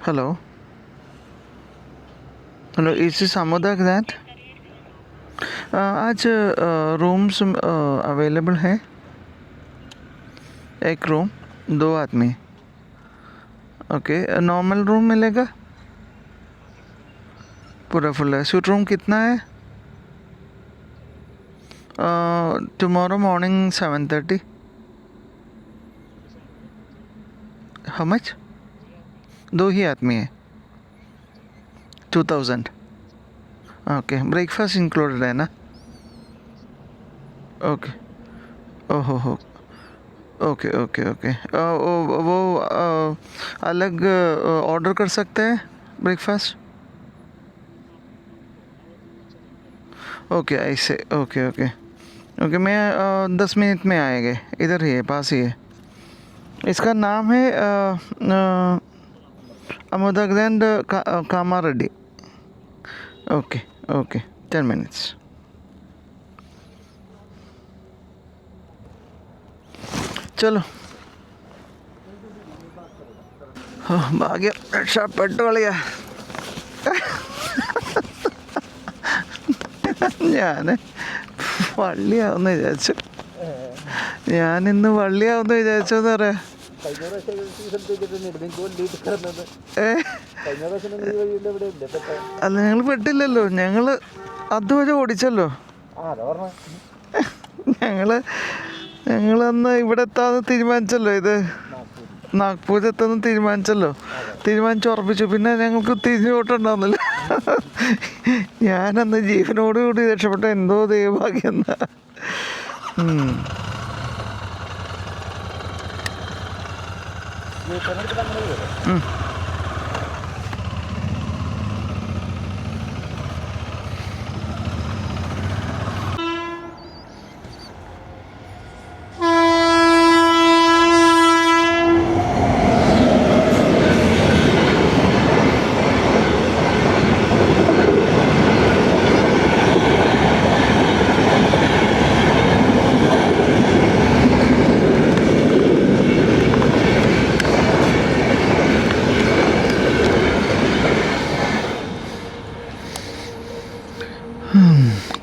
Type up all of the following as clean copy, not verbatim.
Hello hello, इस Samoda grand. आज rooms available है? एक रूम, 2 आदमी। ओके, नॉर्मल रूम मिलेगा? पूरा फुल है। स्वीट रूम कितना है? Tomorrow morning 7:30। How much? 2 ही आदमी है। 2000। ओके, ब्रेकफास्ट इंक्लूडेड है ना? ओके। ओहो हो। Okay okay okay. वो अलग ऑर्डर कर सकते हैं ब्रेकफास्ट? ओके, ऐसे। ओके ओके ओके, मैं 10 मिनट में आएंगे। इधर ही है, पास ही है। इसका नाम है Amoda grand Kamareddy. Okay okay, 10 minutes. चलो, ഭാഗ്യം രക്ഷപ്പെട്ടു കളിയാ. ഞാൻ വള്ളിയാവുന്ന വിചാരിച്ചു. ഞാനിന്ന് വള്ളിയാവുന്ന വിചാരിച്ചോന്ന് പറയാ. അല്ല, ഞങ്ങൾ പെട്ടില്ലല്ലോ. ഞങ്ങള് അതുവരെ ഓടിച്ചല്ലോ. ഞങ്ങളന്ന് ഇവിടെ എത്താന്ന് തീരുമാനിച്ചല്ലോ. ഇത് നാഗ്പൂർ എത്താന്ന് തീരുമാനിച്ചുറപ്പിച്ചു. പിന്നെ ഞങ്ങൾക്ക് തിരിഞ്ഞോട്ടുണ്ടാവുന്നില്ല. ഞാനന്ന് ജീവനോടുകൂടി രക്ഷപ്പെട്ട എന്തോ ദൈവഭാഗ്യം എന്നാ.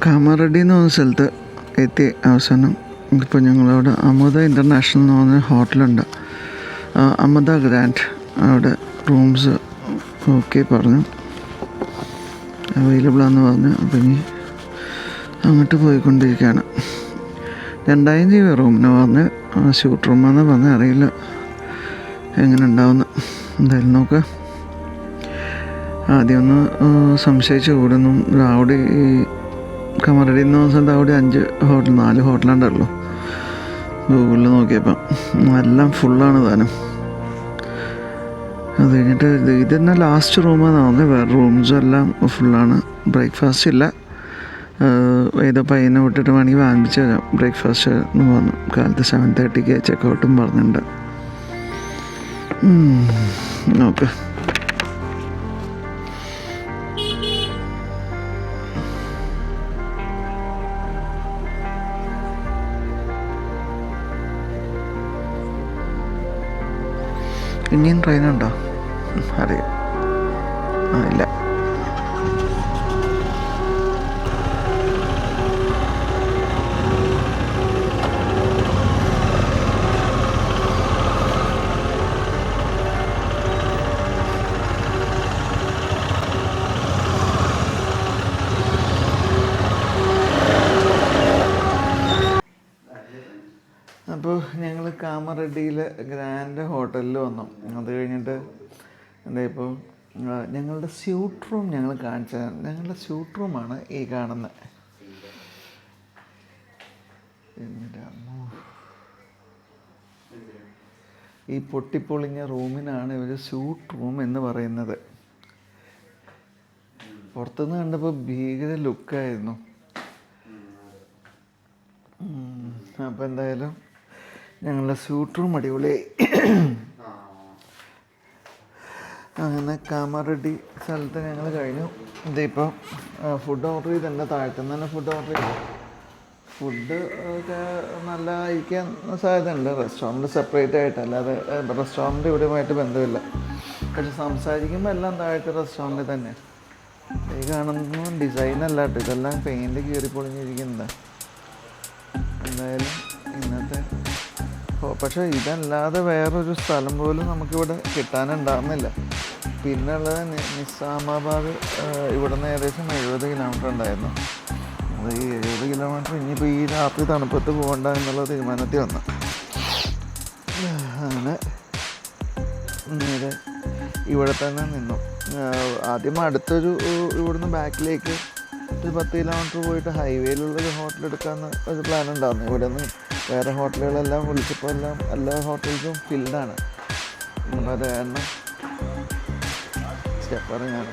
കാമാറെഡ്ഡി എന്ന് പറഞ്ഞ സ്ഥലത്ത് എത്തി അവസാനം. ഇപ്പോൾ ഞങ്ങളവിടെ അമോദ ഇൻ്റർനാഷണൽ എന്ന് പറഞ്ഞ ഹോട്ടലുണ്ട്, അമോദ ഗ്രാൻഡ്. അവിടെ റൂംസ് ഓക്കെ പറഞ്ഞു, അവൈലബിളാന്ന് പറഞ്ഞു. അപ്പം ഇനി അങ്ങോട്ട് പോയിക്കൊണ്ടിരിക്കുകയാണ്. 2000 രൂപ റൂമിന് പറഞ്ഞ്. സ്യൂട്ട് റൂമാണെന്ന് പറഞ്ഞ്, അറിയില്ല എങ്ങനെ ഉണ്ടാവുന്നു. എന്തായാലും നോക്കാം. ആദ്യം ഒന്ന് സംശയിച്ച് കൂടുന്നു. അവിടെ ഈ കമറടി എന്ന് പറഞ്ഞ സ്ഥലത്ത് അവിടെ 4 ഹോട്ടലുണ്ടല്ലോ ഗൂഗിളിൽ നോക്കിയപ്പം. എല്ലാം ഫുള്ളാണ് താനും. അത് കഴിഞ്ഞിട്ട് ഇത് തന്നെ ലാസ്റ്റ് റൂമാണെന്ന് പറഞ്ഞത്. വേറെ റൂംസും എല്ലാം ഫുള്ളാണ്. ബ്രേക്ക്ഫാസ്റ്റ് ഇല്ല. ഏതോ പയ്യനെ വിട്ടിട്ട് വേണമെങ്കിൽ വാങ്ങിച്ച് തരാം ബ്രേക്ക്ഫാസ്റ്റ് എന്ന് പറഞ്ഞു. കാലത്ത് 7:30 ചെക്കൗട്ടും പറഞ്ഞിട്ടുണ്ട്. നോക്ക്. ഇന്ത്യൻ ട്രെയിനുണ്ടോ? അറിയാം. ഇല്ല. അപ്പോൾ ഞങ്ങൾ കാമറെഡ്ഡിയിൽ ഗ്രാൻഡ് ഹോട്ടലിൽ വന്നു. അത് കഴിഞ്ഞിട്ട് എന്താ ഇപ്പോൾ ഞങ്ങളുടെ സ്യൂട്ട് റൂം ഞങ്ങൾ കാണിച്ചു തരാം. ഞങ്ങളുടെ സ്യൂട്ട് റൂമാണ് ഈ കാണുന്നത്. ഈ പൊട്ടിപ്പൊളിഞ്ഞ റൂമിനാണ് ഇവർ സ്യൂട്ട് റൂം എന്ന് പറയുന്നത്. പുറത്തുനിന്ന് കണ്ടപ്പോൾ ഭീകര ലുക്കായിരുന്നു. അപ്പോൾ എന്തായാലും ഞങ്ങളുടെ സ്യൂട്ട് റൂം അടിപൊളിയായി. അങ്ങനെ കാമാറെഡ്ഡി സ്ഥലത്ത് ഞങ്ങൾ കഴിഞ്ഞു. ഇതിപ്പോൾ ഫുഡ് ഓർഡർ ചെയ്തിട്ടുണ്ട്. താഴത്തുനിന്ന് തന്നെ ഫുഡ് ഓർഡർ ചെയ്തു. ഫുഡ് ഒക്കെ നല്ല ആയിരിക്കാൻ സാധ്യതയുണ്ട്. റെസ്റ്റോറൻറ്റ് സെപ്പറേറ്റ് ആയിട്ട്, അല്ലാതെ റെസ്റ്റോറൻറ്റ് ഇവിടെയുമായിട്ട് ബന്ധമില്ല. പക്ഷെ സംസാരിക്കുമ്പോൾ എല്ലാം താഴത്തെ റെസ്റ്റോറൻറ്റിൽ തന്നെ. ഈ കാണുന്ന ഡിസൈനല്ല കേട്ടോ, ഇതെല്ലാം പെയിൻറ്റ് കീറിപ്പൊളിഞ്ഞിരിക്കുന്നത്. എന്തായാലും ഇന്നത്തെ പക്ഷേ ഇതല്ലാതെ വേറൊരു സ്ഥലം പോലും നമുക്കിവിടെ കിട്ടാനുണ്ടാകുന്നില്ല. പിന്നെ ഉള്ളത് നിസാമാബാദ്. ഇവിടെ നിന്ന് ഏകദേശം 70 കിലോമീറ്റർ ഉണ്ടായിരുന്നു. അത് ഈ 70 കിലോമീറ്റർ ഇനിയിപ്പോൾ ഈ രാത്രി തണുപ്പത്ത് പോകണ്ട എന്നുള്ള തീരുമാനത്തിൽ വന്നു. അങ്ങനെ നേരെ ഇവിടെ തന്നെ നിന്നു. ആദ്യം അടുത്തൊരു ഇവിടുന്ന് ബാക്കിലേക്ക് ഒരു 10 കിലോമീറ്റർ പോയിട്ട് ഹൈവേയിലുള്ളൊരു ഹോട്ടൽ എടുക്കാമെന്ന് ഒരു പ്ലാൻ ഉണ്ടായിരുന്നു. ഇവിടെ നിന്ന് വേറെ ഹോട്ടലുകളെല്ലാം വിളിച്ചപ്പോൾ എല്ലാ ഹോട്ടൽസും ഫിൽഡാണ്. അപ്പോൾ അത് കാരണം സ്റ്റെപ്പറിങ്ങാണ്,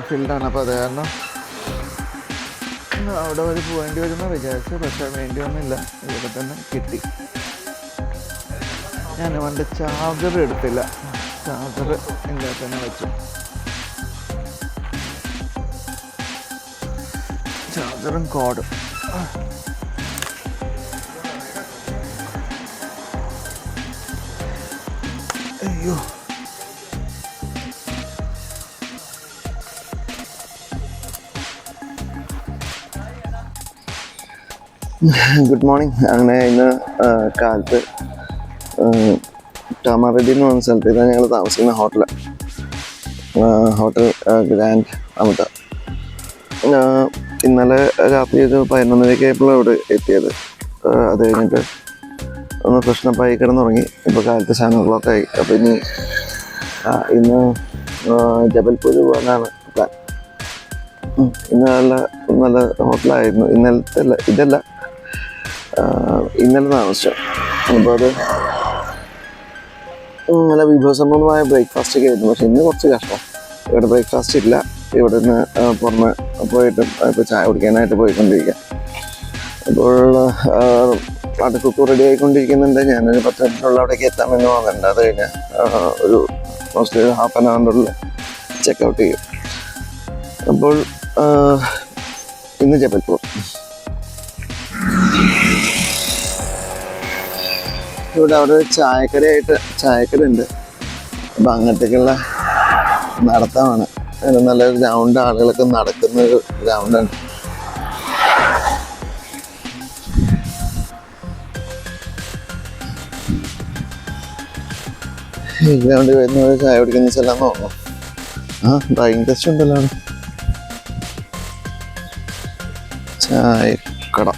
ഫിൽഡാണ്. അപ്പോൾ അത് കാരണം അവിടെ വരെ പോകേണ്ടി വരുമെന്ന് വിചാരിച്ചു. പക്ഷേ വേണ്ടി വന്നില്ല, ഇവിടെ തന്നെ കിട്ടി. ഞാൻ അവൻ്റെ ചാർജർ എടുത്തില്ല, ചാർജർ എൻ്റെ തന്നെ വെച്ചു. ചാർജറും കോഡും. അയ്യോ, ഗുഡ് മോർണിംഗ്. അങ്ങനെ ഇന്ന് കാലത്ത് കാമാറെഡ്ഡി എന്ന് പറഞ്ഞ സ്ഥലത്ത്, ഇതാണ് ഞങ്ങൾ താമസിക്കുന്ന ഹോട്ടൽ ഗ്രാൻഡ് അമൃത. ഇന്നലെ രാത്രി ഒരു 11:30 ഇവിടെ എത്തിയത്. അത് കഴിഞ്ഞിട്ട് ഒന്ന് ഫ്രഷ്നപ്പായി കിടന്നുറങ്ങി. ഇപ്പോൾ കാലത്ത് 7 o'clock ആയി. അപ്പോൾ ഇന്ന് ജബൽപൂർ പോകാനാണ് പ്ലാൻ. ഇന്ന് നല്ല ഹോട്ടലായിരുന്നു. ഇന്നലെ താമസിച്ചു. അപ്പോൾ അത് നല്ല വിഭവസമൃദ്ധമായ ബ്രേക്ക്ഫാസ്റ്റ് ഒക്കെ ആയിരുന്നു. പക്ഷെ ഇന്ന് കുറച്ച് കഷ്ടം. ഇവിടെ ബ്രേക്ക്ഫാസ്റ്റ് ഇല്ല. ഇവിടെ നിന്ന് പുറമെ പോയിട്ടും ഇപ്പോൾ ചായ കുടിക്കാനായിട്ട് പോയിക്കൊണ്ടിരിക്കുക. അപ്പോൾ അത് കുക്ക് റെഡി ആയിക്കൊണ്ടിരിക്കുന്നുണ്ട്. ഞാനൊരു 10 മിനിറ്റുള്ള അവിടേക്ക് എത്താമെന്ന് തോന്നുന്നുണ്ട്. അത് കഴിഞ്ഞാൽ ഒരു മോസ്റ്റ്ലി ഒരു 1/2 hour'ുള്ളിൽ ചെക്കൗട്ട് ചെയ്യും. അപ്പോൾ ഇന്ന് ജബൽപൂർ. അവിടെ ഒരു ചായക്കട ഉണ്ട്. അപ്പം അങ്ങോട്ടേക്കുള്ള നടത്തമാണ്. നല്ലൊരു ഗ്രൗണ്ട്, ആളുകളൊക്കെ നടക്കുന്ന ഒരു ഗ്രൗണ്ടാണ്. ഈ ഗ്രൗണ്ടിൽ വരുന്നവർ ചായ കുടിക്കുന്ന സ്ഥലം തോന്നുന്നു. ഡ്രൈവിംഗ് ടെസ്റ്റ് ഉണ്ടല്ലോ. ചായക്കട.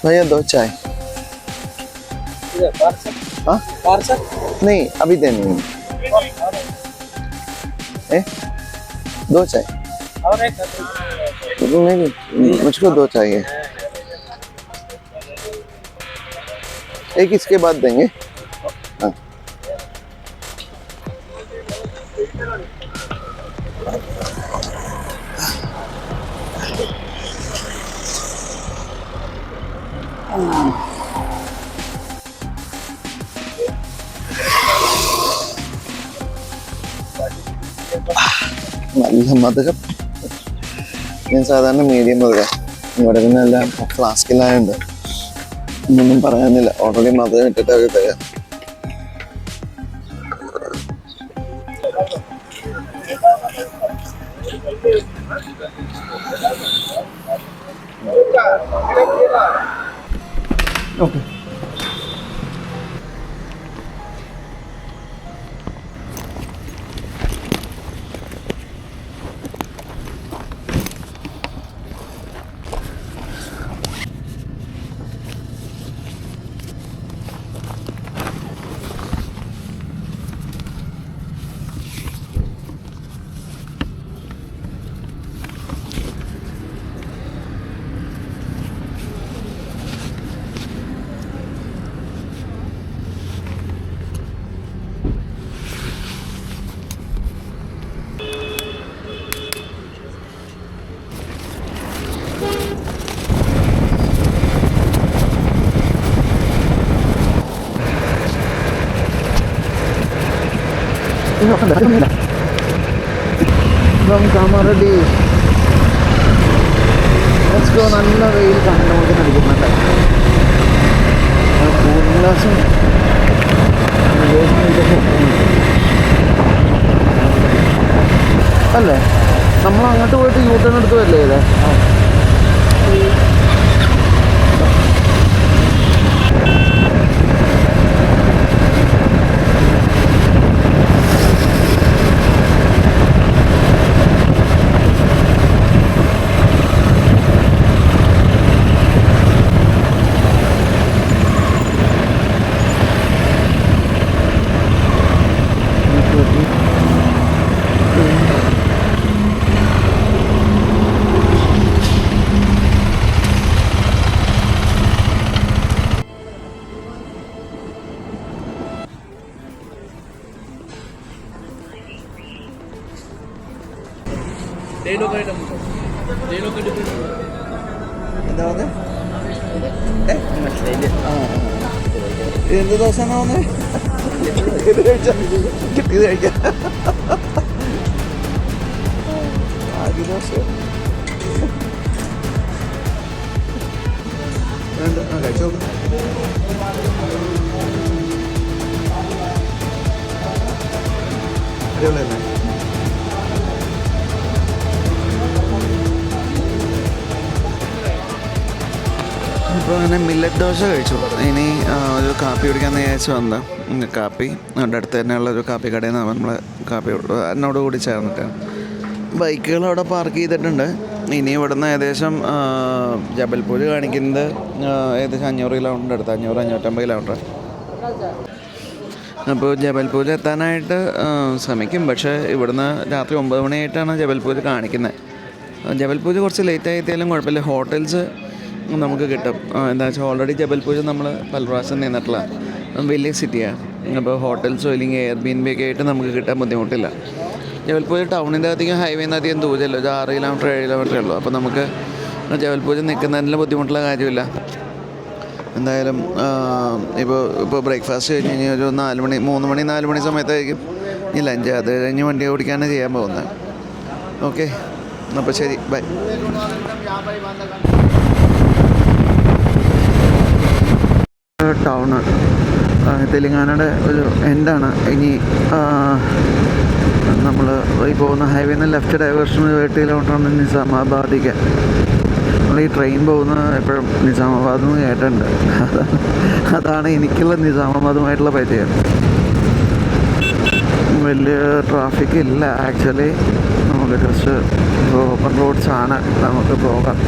भैया 2 चाय। नहीं अभी देनी है। 2 चाय नहीं, मुझको 2 चाहिए। एक इसके बाद देंगे। हाँ നല്ല മധുരം. ഞാൻ സാധാരണ മീഡിയം മധുരം. ഇവിടെ പിന്നെ എല്ലാം ഫ്ലാസ്കിലായുണ്ട്, ഒന്നും പറയാനില്ല. ഓൾറെഡി മധുരം ഇട്ടിട്ട് അവർ തരാം. Okay. From Kamareddy. Let's go. നല്ല വെയിൽ കണ്ണോട് നൽകുന്നുണ്ട്. കൂളിംഗ് ഗ്ലാസും അല്ലേ? നമ്മൾ അങ്ങോട്ട് പോയിട്ട് യൂ ടേൺ എടുത്ത് വരില്ലേ ഇത്? എന്ത് ദോശയാണോ ഇത് കഴിച്ചാൽ കിട്ടിയത് കഴിക്കാം. ആദ്യ ദോശ വേണ്ട, കഴിച്ചോ. അടിപൊളിയല്ലേ? ഇപ്പോൾ അങ്ങനെ മില്ലറ്റ് ദോശ കഴിച്ചു. ഇനി ഒരു കാപ്പി കുടിക്കാമെന്ന് വിചാരിച്ചു വന്നത്. കാപ്പി അവിടെ അടുത്ത് തന്നെയുള്ള ഒരു കാപ്പി കടയിൽ നിന്ന് നമ്മൾ കാപ്പി എന്നോട് കൂടി ചേർന്നിട്ട് ബൈക്കുകൾ അവിടെ പാർക്ക് ചെയ്തിട്ടുണ്ട്. ഇനി ഇവിടുന്ന് ഏകദേശം ജബൽപൂർ കാണിക്കുന്നത് ഏകദേശം 500 കിലോമീറ്റർ അടുത്ത്, 500-550 കിലോമീറ്റർ. അപ്പോൾ ജബൽപൂർ എത്താനായിട്ട് ശ്രമിക്കും. പക്ഷേ ഇവിടുന്ന് രാത്രി 9 മണിയായിട്ടാണ് ജബൽപൂർ കാണിക്കുന്നത്. ജബൽപൂർ കുറച്ച് ലേറ്റായി എത്തിയാലും കുഴപ്പമില്ല, ഹോട്ടൽസ് നമുക്ക് കിട്ടും. എന്താ വെച്ചാൽ ഓൾറെഡി ജബൽപൂർ നമ്മൾ പല പ്രാവശ്യം നിന്നിട്ടുള്ള വലിയ സിറ്റിയാണ്. അപ്പോൾ ഹോട്ടൽസോ അല്ലെങ്കിൽ എയർബിഎൻബി ഒക്കെ ആയിട്ട് നമുക്ക് കിട്ടാൻ ബുദ്ധിമുട്ടില്ല. ജബൽപൂർ ടൗണിൻ്റെ അധികം ഹൈവേന്ന് അധികം ദൂരമല്ലോ, ഒരു 6 കിലോമീറ്റർ 7 കിലോമീറ്ററേ ഉള്ളൂ. അപ്പോൾ നമുക്ക് ജബൽപൂർ നിൽക്കുന്നതിനുള്ള ബുദ്ധിമുട്ടുള്ള കാര്യമില്ല. എന്തായാലും ഇപ്പോൾ ബ്രേക്ക്ഫാസ്റ്റ് കഴിഞ്ഞ് കഴിഞ്ഞാൽ ഒരു 3 മണി 4 മണി സമയത്തായിരിക്കും ഈ ലഞ്ച്. അത് കഴിഞ്ഞ് വണ്ടി ഓടിക്കാനാണ് ചെയ്യാൻ പോകുന്നത്. ഓക്കെ, അപ്പോൾ ശരി, ബൈ. ടൗണ് തെലുങ്കാനയുടെ ഒരു എൻഡാണ്. ഇനി നമ്മൾ ഈ പോകുന്ന ഹൈവേന്ന് ലെഫ്റ്റ് ഡൈവേർഷൻ 8 കിലോമീറ്ററാണ് നിസാമാബാദിക്ക്. നമ്മൾ ഈ ട്രെയിൻ പോകുന്നത് എപ്പോഴും നിസാമാബാദ് എന്ന് കേട്ടിട്ടുണ്ട്. അതാണ് എനിക്കുള്ള നിസാമാബാദുമായിട്ടുള്ള പരിചയം. വലിയ ട്രാഫിക് ഇല്ല ആക്ച്വലി. നമുക്ക് ജസ്റ്റ് ഓപ്പൺ റോഡ്സാണ്, നമുക്ക് പോകാം.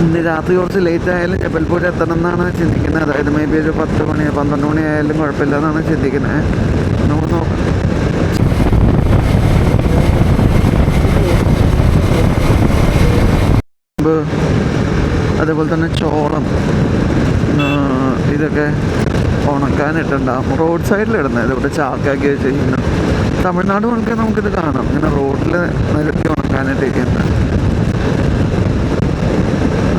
ഇന്ന് രാത്രി കുറച്ച് ലേറ്റ് ആയാലും ജബൽപൂർ എത്തണം എന്നാണ് ചിന്തിക്കുന്നത്. അതായത് മേ ബി ഒരു 10 മണി 12 മണി ആയാലും കുഴപ്പമില്ല എന്നാണ് ചിന്തിക്കുന്നത്. നമുക്ക് നോക്കാം. അതേപോലെ തന്നെ ചോളം ഇതൊക്കെ ഉണക്കാനിട്ടുണ്ടാകും. റോഡ് സൈഡിലിടുന്നത് ഇതിവിടെ ചാക്കാക്കി വെച്ചിരിക്കുന്നത്. തമിഴ്നാട് മുഴുക്കെ നമുക്കിത് കാണാം, ഇങ്ങനെ റോഡിൽ നിരത്തി ഉണക്കാനിട്ടിരിക്കുന്നത്.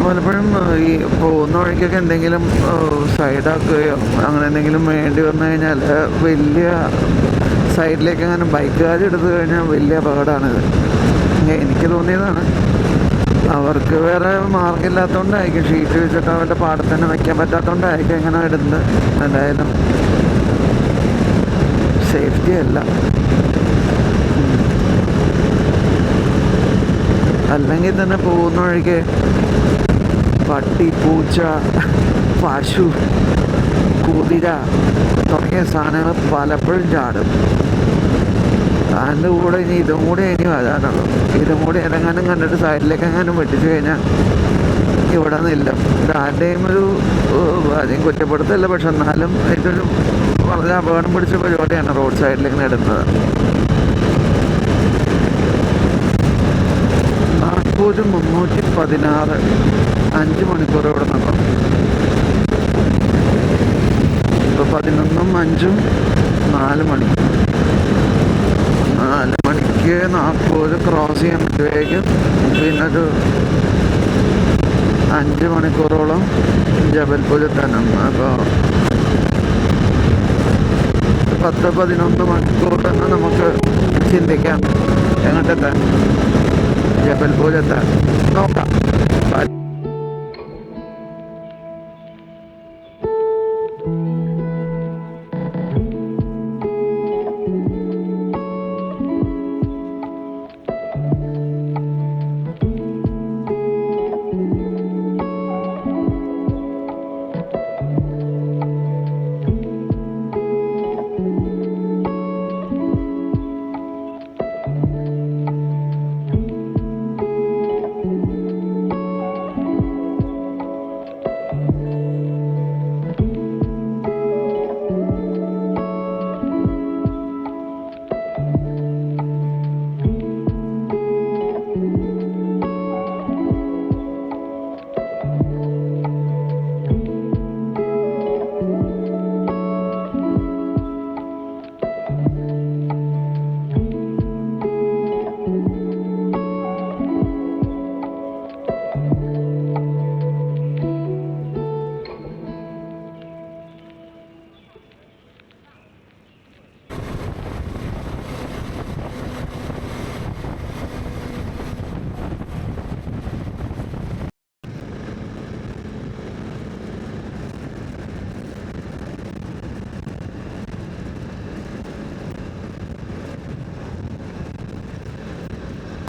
പലപ്പോഴും ഈ പോകുന്ന വഴിക്കൊക്കെ എന്തെങ്കിലും സൈഡാക്കുകയോ അങ്ങനെ എന്തെങ്കിലും വേണ്ടി വന്നു കഴിഞ്ഞാൽ വലിയ സൈഡിലേക്ക് അങ്ങനെ ബൈക്കുകാരെടുത്തു കഴിഞ്ഞാൽ വലിയ അപകടമാണിത്. എനിക്ക് തോന്നിയതാണ്. അവർക്ക് വേറെ മാർഗ്ഗമില്ലാത്തതുകൊണ്ടായിരിക്കും, ഷീറ്റ് വെച്ചിട്ട് അവരുടെ പാടത്ത് തന്നെ വയ്ക്കാൻ പറ്റാത്തതുകൊണ്ടായിരിക്കും ഇങ്ങനെ ഇടുന്നത്. എന്തായാലും സേഫ്റ്റി അല്ല. അല്ലെങ്കിൽ തന്നെ പോകുന്ന വഴിക്ക് പട്ടി, പൂച്ച, പശു, കുതിര തുടങ്ങിയ സാധനങ്ങൾ പലപ്പോഴും ചാടും. അതിൻ്റെ കൂടെ ഇതും കൂടി വരാനുള്ളൂ. ഇതും കൂടി ഏതെങ്ങാനും കണ്ടിട്ട് സൈഡിലേക്ക് എങ്ങാനും വെട്ടിച്ചു കഴിഞ്ഞാൽ ഇവിടെ നില്ല. ആരുടെയും ഒരു ആരെയും കുറ്റപ്പെടുത്തല്ല, പക്ഷെ എന്നാലും ഇതൊരു വളരെ അപകടം പിടിച്ച പരിപാടിയാണ് റോഡ് സൈഡിലേക്ക് ഇടുന്നത്. നാഗ്പൂർ 316 5 മണിക്കൂർ ഇവിടെ നിന്നു. ഇപ്പോൾ 11-ഉം 5-ഉം 4 മണി. 4 മണിക്ക് നാഗ്പൂർ ക്രോസ് ചെയ്യാൻ പറ്റുമായിരിക്കും. പിന്നൊരു 5 മണിക്കൂറോളം ജബൽപൂരിൽ തന്നെ. അപ്പോൾ 10-11 മണിക്കൂർ എന്ന് നമുക്ക് ചിന്തിക്കാം. എങ്ങോട്ടെത്താൻ? ജബൽപൂരെത്താൻ നോക്കാം.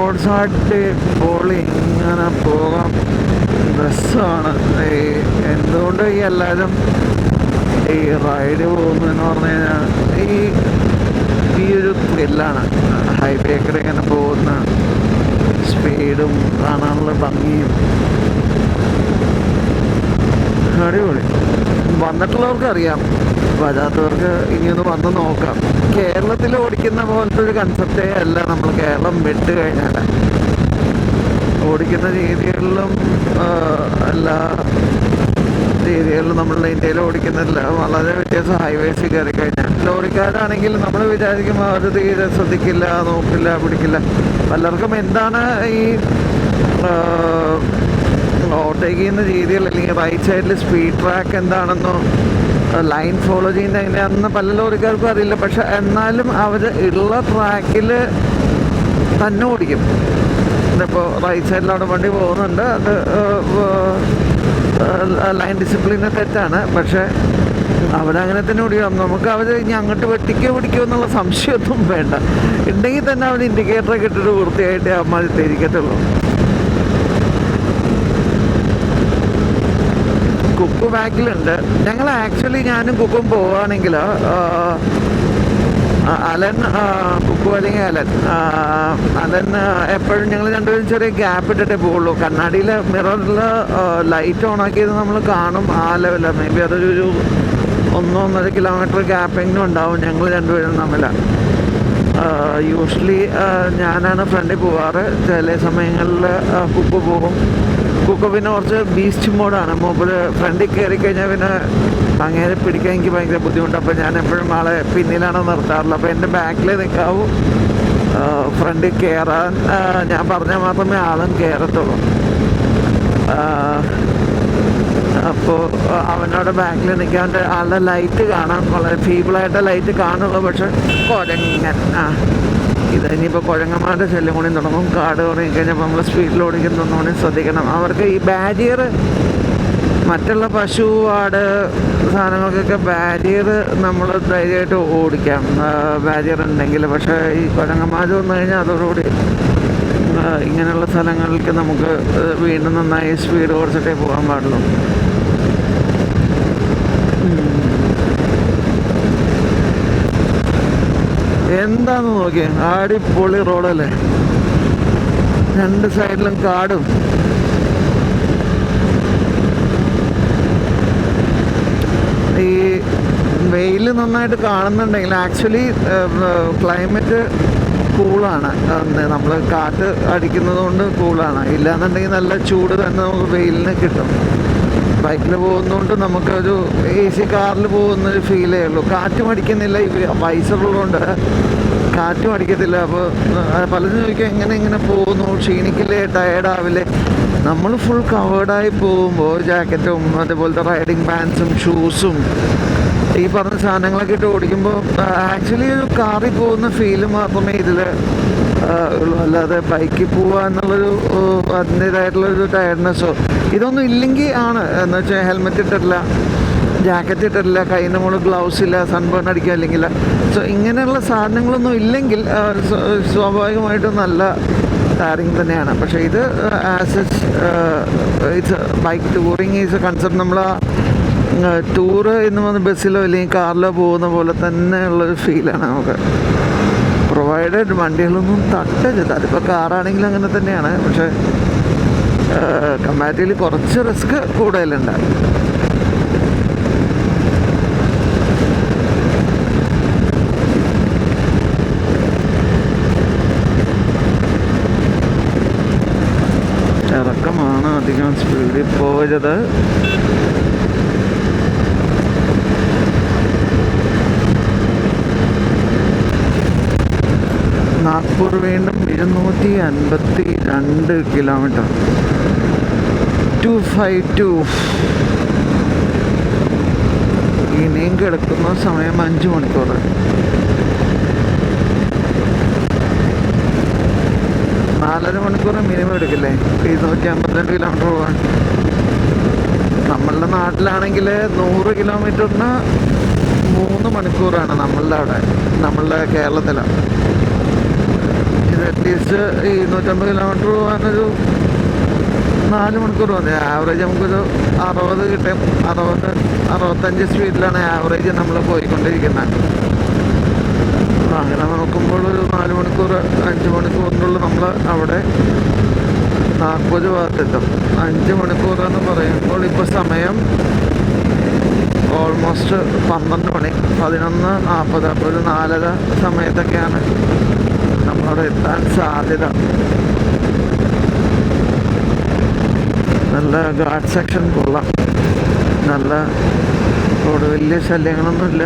റോഡ്സായിട്ട് പൊളി ഇങ്ങനെ പോകാം. രസമാണ്. എന്തുകൊണ്ട് ഈ എല്ലാവരും ഈ റൈഡ് പോകുന്നതെന്ന് പറഞ്ഞു കഴിഞ്ഞാൽ ഈ ഒരു ത്രില്ലാണ്. ഹൈവേ കൂടെ ഇങ്ങനെ പോകുന്ന സ്പീഡും കാണാനുള്ള ഭംഗിയും അടിപൊളി. വന്നിട്ടുള്ളവർക്ക് അറിയാം, വരാത്തവർക്ക് ഇനിയൊന്ന് വന്ന് നോക്കാം. കേരളത്തിൽ ഓടിക്കുന്ന പോലത്തെ ഒരു കൺസെപ്റ്റേ അല്ല നമ്മൾ കേരളം വിട്ട് കഴിഞ്ഞാൽ. ഓടിക്കുന്ന രീതികളിലും എല്ലാ രീതികളിലും നമ്മളുടെ ഇന്ത്യയിൽ ഓടിക്കുന്നില്ല, വളരെ വ്യത്യാസം. ഹൈവേസിൽ കയറി കഴിഞ്ഞാൽ ലോറിക്കാരാണെങ്കിൽ നമ്മൾ വിചാരിക്കുമ്പോൾ അവർ തീരെ ശ്രദ്ധിക്കില്ല, നോക്കില്ല, പിടിക്കില്ല. പലർക്കും എന്താണ് ഈ ഓവർടേക്ക് ചെയ്യുന്ന രീതികൾ, അല്ലെങ്കിൽ റൈറ്റ് സൈഡിൽ സ്പീഡ് ട്രാക്ക് എന്താണെന്നോ ലൈൻ ഫോളോ ചെയ്യുന്ന എങ്ങനെയാണെന്ന് പല ലോറിക്കാർക്കും അറിയില്ല. പക്ഷെ എന്നാലും അവർ ഉള്ള ട്രാക്കിൽ തന്നെ ഓടിക്കും. ഇപ്പോൾ റൈറ്റ് സൈഡിലവിടെ വണ്ടി പോകുന്നുണ്ട്, അത് ലൈൻ ഡിസിപ്ലിന് തെറ്റാണ്, പക്ഷേ അവരങ്ങനെ തന്നെ ഓടിക്കണം. നമുക്ക് അവർ ഇനി അങ്ങോട്ട് പിടിക്കുമോ എന്നുള്ള സംശയമൊന്നും വേണ്ട. ഉണ്ടെങ്കിൽ തന്നെ അവർ ഇൻഡിക്കേറ്ററൊക്കെ ഇട്ടിട്ട് വൃത്തിയായിട്ട് അമ്മ തിരിക്കത്തുള്ളൂ. കുക്ക് ബാക്കിലുണ്ട്. ഞങ്ങൾ ആക്ച്വലി ഞാനും കുക്കും പോവുകയാണെങ്കിൽ അലൻ, കുക്കു അല്ലെങ്കിൽ അലൻ എപ്പോഴും ഞങ്ങൾ രണ്ടുപേരും ചെറിയ ഗ്യാപ്പ് ഇട്ടിട്ടേ പോവുള്ളൂ. കണ്ണാടിയിൽ മിററിൽ ലൈറ്റ് ഓൺ ആക്കിയത് നമ്മൾ കാണും. ആ ലെവലാണ്. മേ ബി അതൊരു 1-1.5 കിലോമീറ്റർ ഗ്യാപ്പെങ്കിലും ഉണ്ടാവും ഞങ്ങൾ രണ്ടുപേരും തമ്മിൽ. യൂഷ്വലി ഞാനാണ് ഫ്രണ്ടിൽ പോവാറ്. ചില സമയങ്ങളിൽ കുക്ക് പോകും. കുക്ക് പിന്നെ കുറച്ച് ബീസ്റ്റ് മോഡാണ്. മൂപ്പർ ഫ്രണ്ടിൽ കയറി കഴിഞ്ഞാൽ പിന്നെ അങ്ങനെ പിടിക്കാൻ എനിക്ക് ഭയങ്കര ബുദ്ധിമുട്ട്. അപ്പോൾ ഞാൻ എപ്പോഴും ആളെ പിന്നിലാണ് നിർത്താറുള്ളത്. അപ്പോൾ എൻ്റെ ബാക്കിൽ നിൽക്കാവൂ, ഫ്രണ്ടിൽ കയറാൻ ഞാൻ പറഞ്ഞാൽ മാത്രമേ ആളും കയറത്തുള്ളൂ. അപ്പോൾ അവനോട് ബാക്കിൽ നിൽക്കാണ്ട് ആളുടെ ലൈറ്റ് കാണാൻ വളരെ ഫീബിളായിട്ട് ലൈറ്റ് കാണുള്ളൂ. പക്ഷെ കുരങ്ങൻ ഇത് ഇനിയിപ്പോൾ കുരങ്ങന്മാരുടെ ശല്യം കൂടി തുടങ്ങും. കാട് തുടങ്ങി കഴിഞ്ഞപ്പോൾ നമ്മൾ സ്പീഡിൽ ഓടിക്കുന്നൊന്നുകൂടി ശ്രദ്ധിക്കണം. അവർക്ക് ഈ ബാരിയർ, മറ്റുള്ള പശു, ആട് സാധനങ്ങൾക്കൊക്കെ ബാരിയർ നമ്മൾ ധൈര്യമായിട്ട് ഓടിക്കാം, ബാരിയർ ഉണ്ടെങ്കിൽ. പക്ഷേ ഈ കുരങ്ങന്മാർ വന്നു കഴിഞ്ഞാൽ അതോടുകൂടി ഇങ്ങനെയുള്ള സ്ഥലങ്ങളിലേക്ക് നമുക്ക് വീണ്ടും നന്നായി സ്പീഡ് കുറച്ചിട്ടേ പോകാൻ പാടുള്ളൂ. എന്താന്ന് നോക്കിയേ, അടിപൊളി റോഡല്ലേ, രണ്ട് സൈഡിലും കാടും. ഈ വെയിൽ നന്നായിട്ട് കാണുന്നുണ്ടെങ്കിൽ ആക്ച്വലി ക്ലൈമറ്റ് കൂളാണ്. നമ്മൾ കാറ്റ് അടിക്കുന്നത് കൊണ്ട് കൂളാണ്. ഇല്ലാന്നുണ്ടെങ്കിൽ നല്ല ചൂട് തന്നെ നമുക്ക് വെയിലിന് കിട്ടും. ബൈക്കിൽ പോകുന്നതുകൊണ്ട് നമുക്കൊരു AC കാറിൽ പോകുന്നൊരു ഫീലേ ഉള്ളൂ. കാറ്റും അടിക്കുന്നില്ല, വൈസറുള്ളതുകൊണ്ട് കാറ്റും അടിക്കത്തില്ല. അപ്പോൾ പലരും ചോദിക്കും എങ്ങനെ പോകുന്നു, ക്ഷീണിക്കില്ലേ, ടയേർഡാവില്ലേ? നമ്മൾ ഫുൾ കവേർഡായി പോകുമ്പോൾ ജാക്കറ്റും അതുപോലത്തെ റൈഡിങ് പാൻസും ഷൂസും ഈ പറഞ്ഞ സാധനങ്ങളൊക്കെ ഇട്ട് ഓടിക്കുമ്പോൾ ആക്ച്വലി ഒരു കാറിൽ പോകുന്ന ഫീല് മാത്രമേ ഇതിൽ ഉള്ളൂ. അല്ലാതെ ബൈക്കിൽ പോവുക എന്നുള്ളൊരു അതിൻ്റേതായിട്ടുള്ളൊരു ടയർഡ്നെസ്സോ ഇതൊന്നും ഇല്ലെങ്കിൽ ആണ് എന്ന് വെച്ചാൽ ഹെൽമെറ്റ് ഇട്ടിട്ടില്ല, ജാക്കറ്റ് ഇട്ടിട്ടില്ല, കയ്യിൽ നമ്മൾ ഗ്ലൗസ് ഇല്ല, സൺബേൺ അടിക്കുക അല്ലെങ്കിൽ സോ ഇങ്ങനെയുള്ള സാധനങ്ങളൊന്നും ഇല്ലെങ്കിൽ സ്വാഭാവികമായിട്ടും നല്ല ടയറിങ് തന്നെയാണ്. പക്ഷേ ഇത് as it's bike touring is A concept. നമ്മൾ ടൂറ് എന്ന് പറഞ്ഞ ബസ്സിലോ അല്ലെങ്കിൽ കാറിലോ പോകുന്ന പോലെ തന്നെയുള്ളൊരു ഫീലാണ് നമുക്ക്. പ്രൊവൈഡഡ് വണ്ടികളൊന്നും തട്ടരുത്. അതിപ്പോൾ കാറാണെങ്കിലും അങ്ങനെ തന്നെയാണ്. പക്ഷേ കമ്പാരിറ്റീവ്ലി കുറച്ച് റിസ്ക് കൂടുതലുണ്ട്. ഇറക്കമാണ്, അധികം സ്പീഡിൽ പോകരുത്. നാഗ്പൂർ വീണ്ടും 252 കിലോമീറ്റർ 252. ഇനിയും കിടക്കുന്ന സമയം 5 മണിക്കൂർ. നാലര മണിക്കൂർ മിനിമം എടുക്കില്ലേ 252 കിലോമീറ്റർ പോകാൻ. നമ്മളുടെ നാട്ടിലാണെങ്കിൽ 100 കിലോമീറ്ററിന് 3 മണിക്കൂറാണ് നമ്മളുടെ അവിടെ, നമ്മളുടെ കേരളത്തിലാണ്. ഇത് അറ്റ്ലീസ്റ്റ് 250 കിലോമീറ്റർ പോകാനൊരു 4 മണിക്കൂർ മതി. ആവറേജ് നമുക്കൊരു 60 കിട്ടും. 60-65 സ്പീഡിലാണ് ആവറേജ് നമ്മൾ പോയിക്കൊണ്ടിരിക്കുന്നത്. അങ്ങനെ നോക്കുമ്പോൾ ഒരു 4 മണിക്കൂർ 5 മണിക്കൂറിനുള്ളിൽ നമ്മൾ അവിടെ നാഗ്പൂർ ഭാഗത്തെത്തും. 5 മണിക്കൂർ എന്ന് പറയുമ്പോൾ ഇപ്പോൾ സമയം ഓൾമോസ്റ്റ് 12 മണി, 11:40. അപ്പോൾ ഒരു 4:30 സമയത്തൊക്കെയാണ് നമ്മളവിടെ എത്താൻ സാധ്യത. നല്ല ഗാർഡ് സെക്ഷൻ കൊള്ളാം. നല്ല റോഡ്, വലിയ ശല്യങ്ങളൊന്നുമില്ല.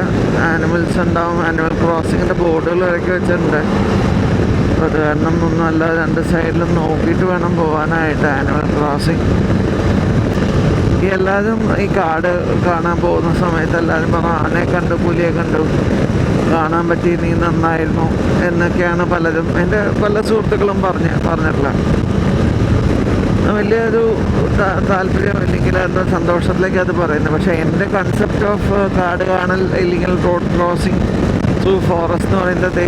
ആനിമൽസ് ഉണ്ടാവും. ആനിമൽ ക്രോസിങ്ങിൻ്റെ ബോർഡുകൾ ഇറക്കി വെച്ചിട്ടുണ്ട്. അത് കാരണം ഒന്നുമല്ല, 2 സൈഡിലും നോക്കിയിട്ട് വേണം പോകാനായിട്ട്. ആനിമൽ ക്രോസിങ് എല്ലാവരും ഈ കാട് കാണാൻ പോകുന്ന സമയത്ത് എല്ലാവരും പറഞ്ഞു ആനയെ കണ്ടു, പുലിയെ കണ്ടു, കാണാൻ പറ്റി, നീ നന്നായിരുന്നു എന്നൊക്കെയാണ് പലരും, എൻ്റെ പല സുഹൃത്തുക്കളും പറഞ്ഞിട്ടില്ല. വലിയൊരു താല്പര്യം അല്ലെങ്കിൽ എന്താ സന്തോഷത്തിലേക്ക് അത് പറയുന്നത്. പക്ഷേ എൻ്റെ കൺസെപ്റ്റ് ഓഫ് കാട് കാണൽ ഇല്ലെങ്കിൽ റോഡ് ക്രോസിങ് ത്രൂ ഫോറസ്റ്റ് എന്ന് പറയുന്നത്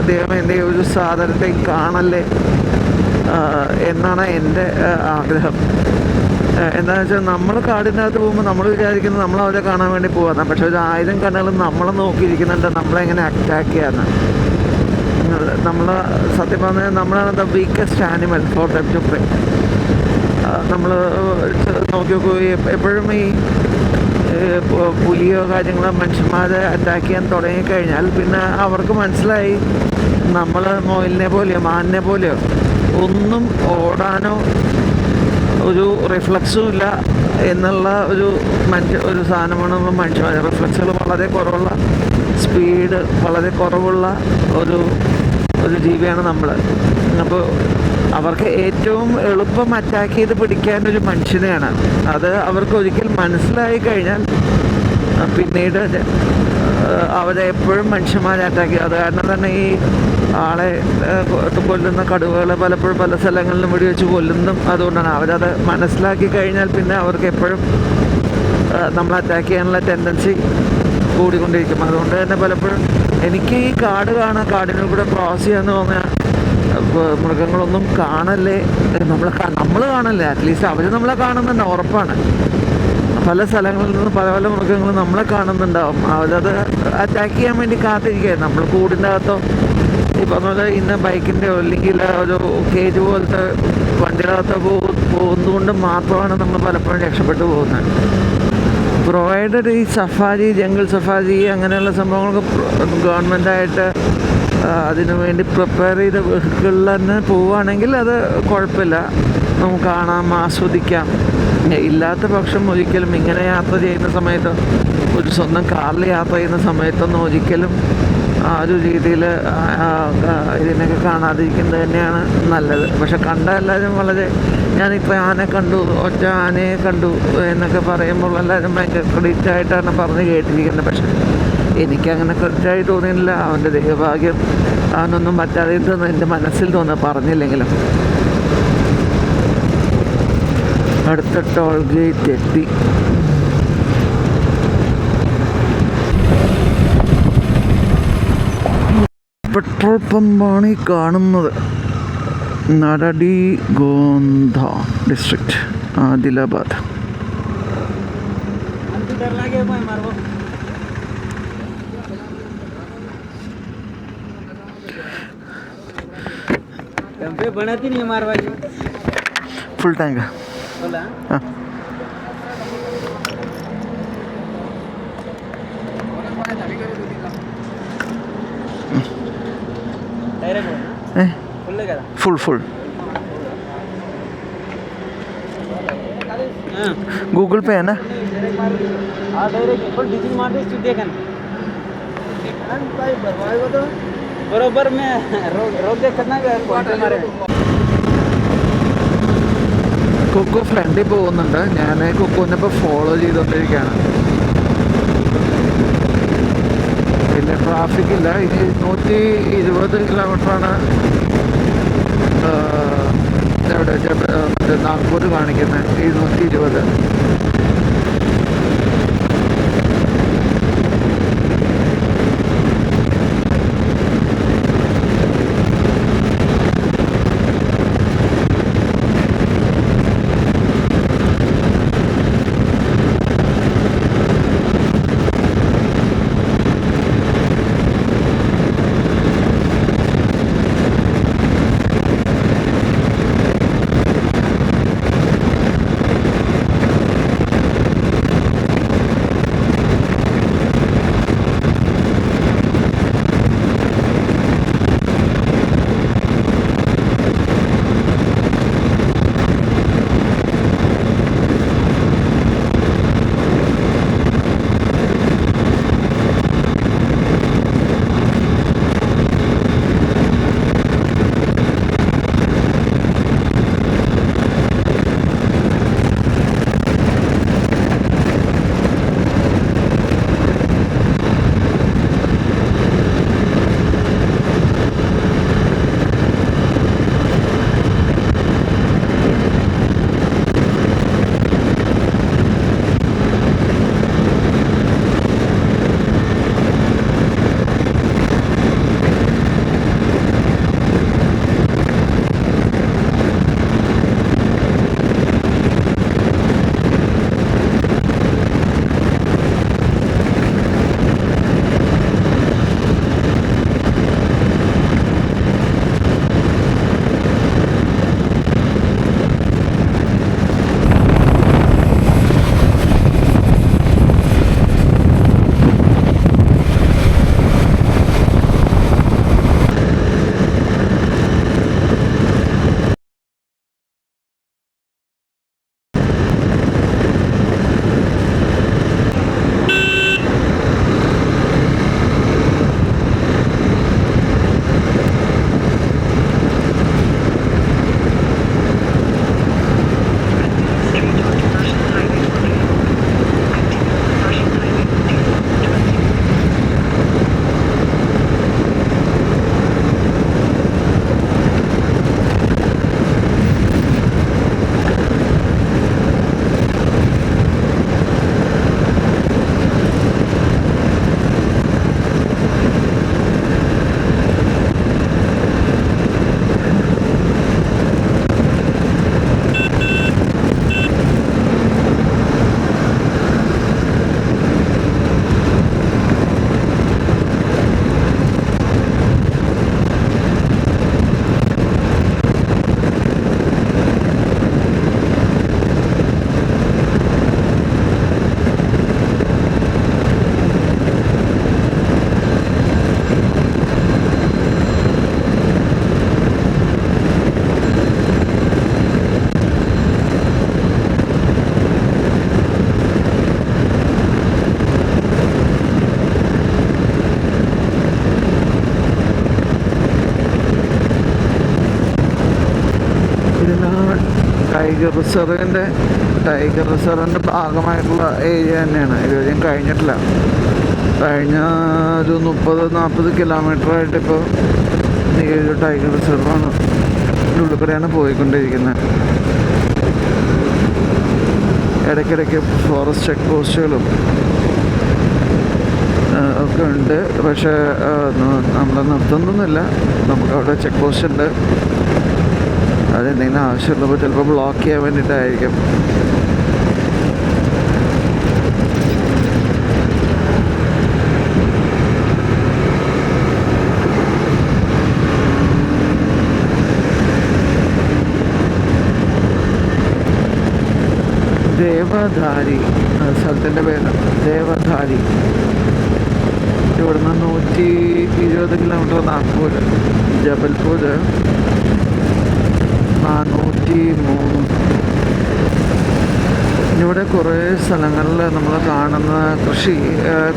ദൈവം എൻ്റെ ഒരു സാധനത്തെ കാണല്ലേ എന്നാണ് എൻ്റെ ആഗ്രഹം. എന്താണെന്ന് വെച്ചാൽ നമ്മൾ കാടിനകത്ത് പോകുമ്പോൾ നമ്മൾ വിചാരിക്കുന്നത് നമ്മൾ അവരെ കാണാൻ വേണ്ടി പോകാമെന്നാണ്. പക്ഷെ ഒരു 1000 കണ്ണുകളും നമ്മളെ നോക്കിയിരിക്കുന്നുണ്ട് നമ്മളെങ്ങനെ അറ്റാക്ക് ചെയ്യാമെന്ന്. നമ്മൾ സത്യം പറഞ്ഞാൽ നമ്മളാണ് the weakest animal for them to prey. നമ്മൾ നോക്കി നോക്കുക, എപ്പോഴും ഈ പുലിയോ കാര്യങ്ങളോ മനുഷ്യന്മാരെ അറ്റാക്ക് ചെയ്യാൻ തുടങ്ങിക്കഴിഞ്ഞാൽ പിന്നെ അവർക്ക് മനസ്സിലായി നമ്മൾ മൊയിലിനെ പോലെയോ മാനിനെ പോലെയോ ഒന്നും ഓടാനോ ഒരു റിഫ്ലക്സും ഇല്ല എന്നുള്ള ഒരു സാധനമാണ് നമ്മൾ മനുഷ്യന്മാർ. റിഫ്ലക്സുകൾ വളരെ കുറവുള്ള, സ്പീഡ് വളരെ കുറവുള്ള ഒരു ജീവിയാണ് നമ്മൾ. അപ്പോൾ അവർക്ക് ഏറ്റവും എളുപ്പം അറ്റാക്ക് ചെയ്ത് പിടിക്കാനൊരു മനുഷ്യനെയാണ്. അത് അവർക്ക് ഒരിക്കൽ മനസ്സിലായി കഴിഞ്ഞാൽ പിന്നീട് അവരെ എപ്പോഴും മനുഷ്യന്മാരെ അറ്റാക്ക് ചെയ്യും. അത് കാരണം തന്നെ ഈ ആളെ കൊല്ലുന്ന കടുവകളെ പലപ്പോഴും പല സ്ഥലങ്ങളിലും വെടിവെച്ച് കൊല്ലുന്നതും അതുകൊണ്ടാണ്. അവരത് മനസ്സിലാക്കി കഴിഞ്ഞാൽ പിന്നെ അവർക്ക് എപ്പോഴും നമ്മൾ അറ്റാക്ക് ചെയ്യാനുള്ള ടെൻഡൻസി കൂടിക്കൊണ്ടിരിക്കും. അതുകൊണ്ട് തന്നെ പലപ്പോഴും എനിക്ക് ഈ കാടിനുള്ളിൽ കൂടെ ക്രോസ് ചെയ്യാന്ന് പറഞ്ഞാൽ മൃഗങ്ങളൊന്നും കാണല്ലേ, നമ്മൾ കാണല്ലേ, അറ്റ്ലീസ്റ്റ് അവർ നമ്മളെ കാണുന്നുണ്ട്, ഉറപ്പാണ്. പല സ്ഥലങ്ങളിൽ നിന്ന് പല മൃഗങ്ങളും നമ്മളെ കാണുന്നുണ്ടാവും. അവരത് അറ്റാക്ക് ചെയ്യാൻ വേണ്ടി കാത്തിരിക്കുക. നമ്മൾ കൂടിൻ്റെ അകത്തോ ഈ പറഞ്ഞ പോലെ ഇന്ന ബൈക്കിൻ്റെയോ അല്ലെങ്കിൽ ഒരു കേജ് പോലത്തെ വണ്ടിയുടെ അകത്തോ പോകുന്നതുകൊണ്ട് മാത്രമാണ് നമ്മൾ പലപ്പോഴും രക്ഷപ്പെട്ടു പോകുന്നത്. പ്രൊവൈഡഡ് ഈ സഫാരി, ജംഗിൾ സഫാരി അങ്ങനെയുള്ള സംഭവങ്ങൾക്ക് ഗവൺമെൻറ്റായിട്ട് അതിനു വേണ്ടി പ്രിപ്പയർ ചെയ്ത വെഹിക്കിളിൽ തന്നെ പോവുകയാണെങ്കിൽ അത് കുഴപ്പമില്ല, നമുക്ക് കാണാം, ആസ്വദിക്കാം. ഇല്ലാത്ത പക്ഷം ഒരിക്കലും ഇങ്ങനെ യാത്ര ചെയ്യുന്ന സമയത്ത്, ഒരു സ്വന്തം കാറിൽ യാത്ര ചെയ്യുന്ന സമയത്തൊന്നും ഒരിക്കലും ആ ഒരു രീതിയിൽ ഇതിനൊക്കെ കാണാതിരിക്കുന്നത് തന്നെയാണ് നല്ലത്. പക്ഷെ കണ്ട എല്ലാവരും വളരെ, ഞാനിപ്പോൾ ആനയെ കണ്ടു, ഒറ്റ ആനയെ കണ്ടു എന്നൊക്കെ പറയുമ്പോൾ എല്ലാവരും ഭയങ്കര ക്രെഡിറ്റായിട്ടാണ് പറഞ്ഞ് കേട്ടിരിക്കുന്നത്. പക്ഷെ എനിക്കങ്ങനെ ക്രെഡിറ്റായി തോന്നിയില്ല. അവൻ്റെ ദൈവഭാഗ്യം, അവനൊന്നും പറ്റാതെ ഇതൊന്നും എൻ്റെ മനസ്സിൽ തോന്നുക പറഞ്ഞില്ലെങ്കിലും. അടുത്ത ടോൾ ഗേറ്റ് എത്തി. പെട്രോൾ പമ്പാണ് ഈ കാണുന്നത്. Neradigonda district, Adilabad. Full tank. ആ ఫుల్ गूगल पे है ना? बरोबर में रोक दे करना കൊക്കോ ഫ്രണ്ടിൽ പോകുന്നുണ്ട്. ഞാൻ കൊക്കോനെ ഇപ്പോൾ ഫോളോ ചെയ്തുകൊണ്ടിരിക്കുകയാണ്. പിന്നെ ട്രാഫിക്കില്ല. ഇനി 120 കിലോമീറ്ററാണ് ഇവിടെ നാഗ്പൂർ കാണിക്കുന്നത്. 120. ഇതിലാണ് ടൈഗർ റിസർവിൻ്റെ ഭാഗമായിട്ടുള്ള ഏരിയ തന്നെയാണ്. ഇതുവരെ ഞാൻ കഴിഞ്ഞിട്ടില്ല. കഴിഞ്ഞ ഒരു 30-40 കിലോമീറ്ററായിട്ട് ഇപ്പോൾ ഈ ഒരു ടൈഗർ റിസർവാണ് ഉള്ളിൽ കൂടെയാണ് പോയിക്കൊണ്ടിരിക്കുന്നത്. ഇടയ്ക്കിടയ്ക്ക് ഫോറസ്റ്റ് ചെക്ക് പോസ്റ്റുകളും ഒക്കെ ഉണ്ട്. പക്ഷേ നമ്മൾ നിർത്തുന്നൊന്നുമില്ല. നമുക്കവിടെ ചെക്ക് പോസ്റ്റ് ഉണ്ട്. അതെന്തെങ്കിലും ആവശ്യമുള്ളപ്പോൾ ചിലപ്പോൾ ബ്ലോക്ക് ചെയ്യാൻ വേണ്ടിയിട്ടായിരിക്കും. ദേവധാരി സ്ഥലത്തിൻ്റെ പേര് ദേവധാരി. ഇവിടുന്ന് 120 കിലോമീറ്റർ നാഗ്പൂർ. ജബൽപൂർ 403. ഇവിടെ കുറേ സ്ഥലങ്ങളിൽ നമ്മൾ കാണുന്ന കൃഷി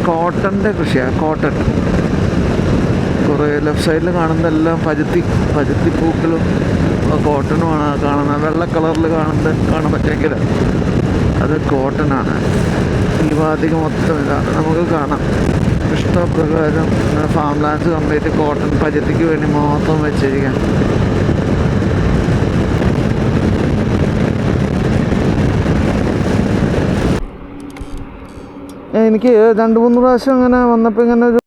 കോട്ടൻ്റെ കൃഷിയാണ്. കോട്ടൺ കുറേ ലെഫ്റ്റ് സൈഡിൽ കാണുന്നതെല്ലാം പരുത്തിപ്പൂക്കളും കോട്ടണുമാണ് കാണുന്നത്. വെള്ള കളറിൽ കാണാൻ പറ്റുമെങ്കിൽ അത് കോട്ടനാണ്. ഈ വാതിക മൊത്തം ഇതാണ് നമുക്ക് കാണാം. ഇഷ്ടപ്രകാരം ഫാം ലാൻഡ്സ് കംപ്ലീറ്റ് കോട്ടൺ പരുത്തിക്ക് വേണ്ടി മാത്രം വെച്ചിരിക്കാം. എനിക്ക് 2-3 പ്രാവശ്യം അങ്ങനെ വന്നപ്പോൾ ഇങ്ങനെ ഒരു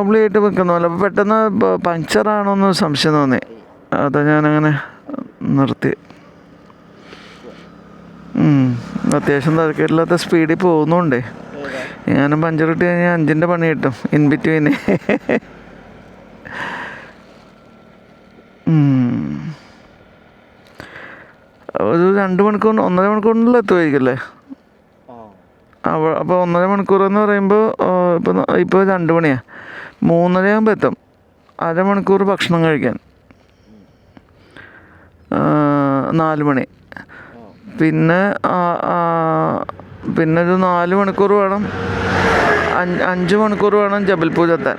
ഓബ്ലിയായിട്ട് വെക്കുന്ന പോലെ അപ്പോൾ പെട്ടെന്ന് പങ്ക്ചറാണോ എന്ന് സംശയം തോന്നി. അതാ ഞാനങ്ങനെ നിർത്തി. അത്യാവശ്യം തിരക്കില്ലാത്ത സ്പീഡിൽ പോകുന്നുണ്ടേ. ഞാനും പഞ്ചറിട്ട് കഴിഞ്ഞാൽ 5ൻ്റെ പണി കിട്ടും ഇൻ ബിറ്റ്വീന്. ഒരു 2 മണിക്കൂർ 1.5 മണിക്കൂറിനുള്ളിൽ എത്തുമായിരിക്കല്ലേ? അപ്പോൾ 1.5 മണിക്കൂർ എന്ന് പറയുമ്പോൾ ഇപ്പോൾ 2 മണിയാണ്. 3:30 ആകുമ്പോൾ എത്തും. അരമണിക്കൂർ ഭക്ഷണം കഴിക്കാൻ. 4 മണി. പിന്നെ ഒരു 4 മണിക്കൂർ വേണം. 5 മണിക്കൂർ വേണം ജബൽപൂർ എത്താൻ.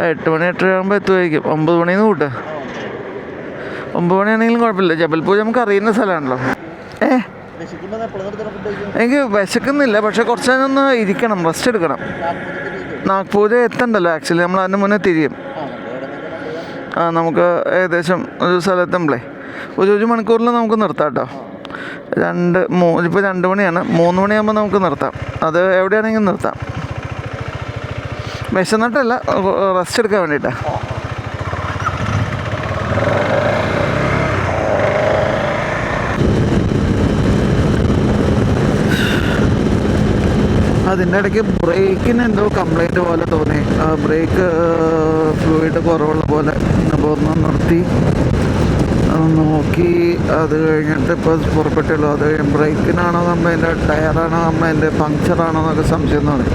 8 മണി 8:30 ആകുമ്പോൾ എത്തുമായിരിക്കും. 9 മണിന്ന് കൂട്ടുക. 9 മണിയാണെങ്കിലും കുഴപ്പമില്ല. ജബൽപൂർ നമുക്ക് അറിയുന്ന സ്ഥലമാണല്ലോ. എനിക്ക് വിശക്കുന്നില്ല. പക്ഷെ കുറച്ച് നേരം ഒന്ന് ഇരിക്കണം, റെസ്റ്റ് എടുക്കണം. നാഗ്പൂർ എത്തണ്ടല്ലോ ആക്ച്വലി. നമ്മൾ അതിന് മുന്നേ തിരിയും. നമുക്ക് ഏകദേശം ഒരു സ്ഥലത്തെത്തുമ്പോഴേ ഒരു മണിക്കൂറിൽ നമുക്ക് നിർത്താം കേട്ടോ. ഇപ്പോൾ 2 മണിയാണ്. 3 മണിയാകുമ്പോൾ നമുക്ക് നിർത്താം. അത് എവിടെയാണെങ്കിലും നിർത്താം. വിശന്നിട്ടല്ല, റെസ്റ്റ് എടുക്കാൻ വേണ്ടിയിട്ടാണ്. അതിൻ്റെ ഇടയ്ക്ക് ബ്രേക്കിന് എന്തോ കംപ്ലൈൻറ്റ് പോലെ തോന്നി. ബ്രേക്ക് ഫ്ലൂയിഡ് കുറവുള്ള പോലെ. അപ്പോൾ ഒന്ന് നിർത്തി നോക്കി. അത് കഴിഞ്ഞിട്ട് ഇപ്പോൾ പുറപ്പെട്ടുള്ളൂ. അത് ബ്രേക്കിനാണോ കംപ്ലൈൻറ്റ്, ടയറാണോ കംപ്ലൈൻറ്റ്, പങ്ക്ചറാണോ എന്നൊക്കെ സംശയം തോന്നി.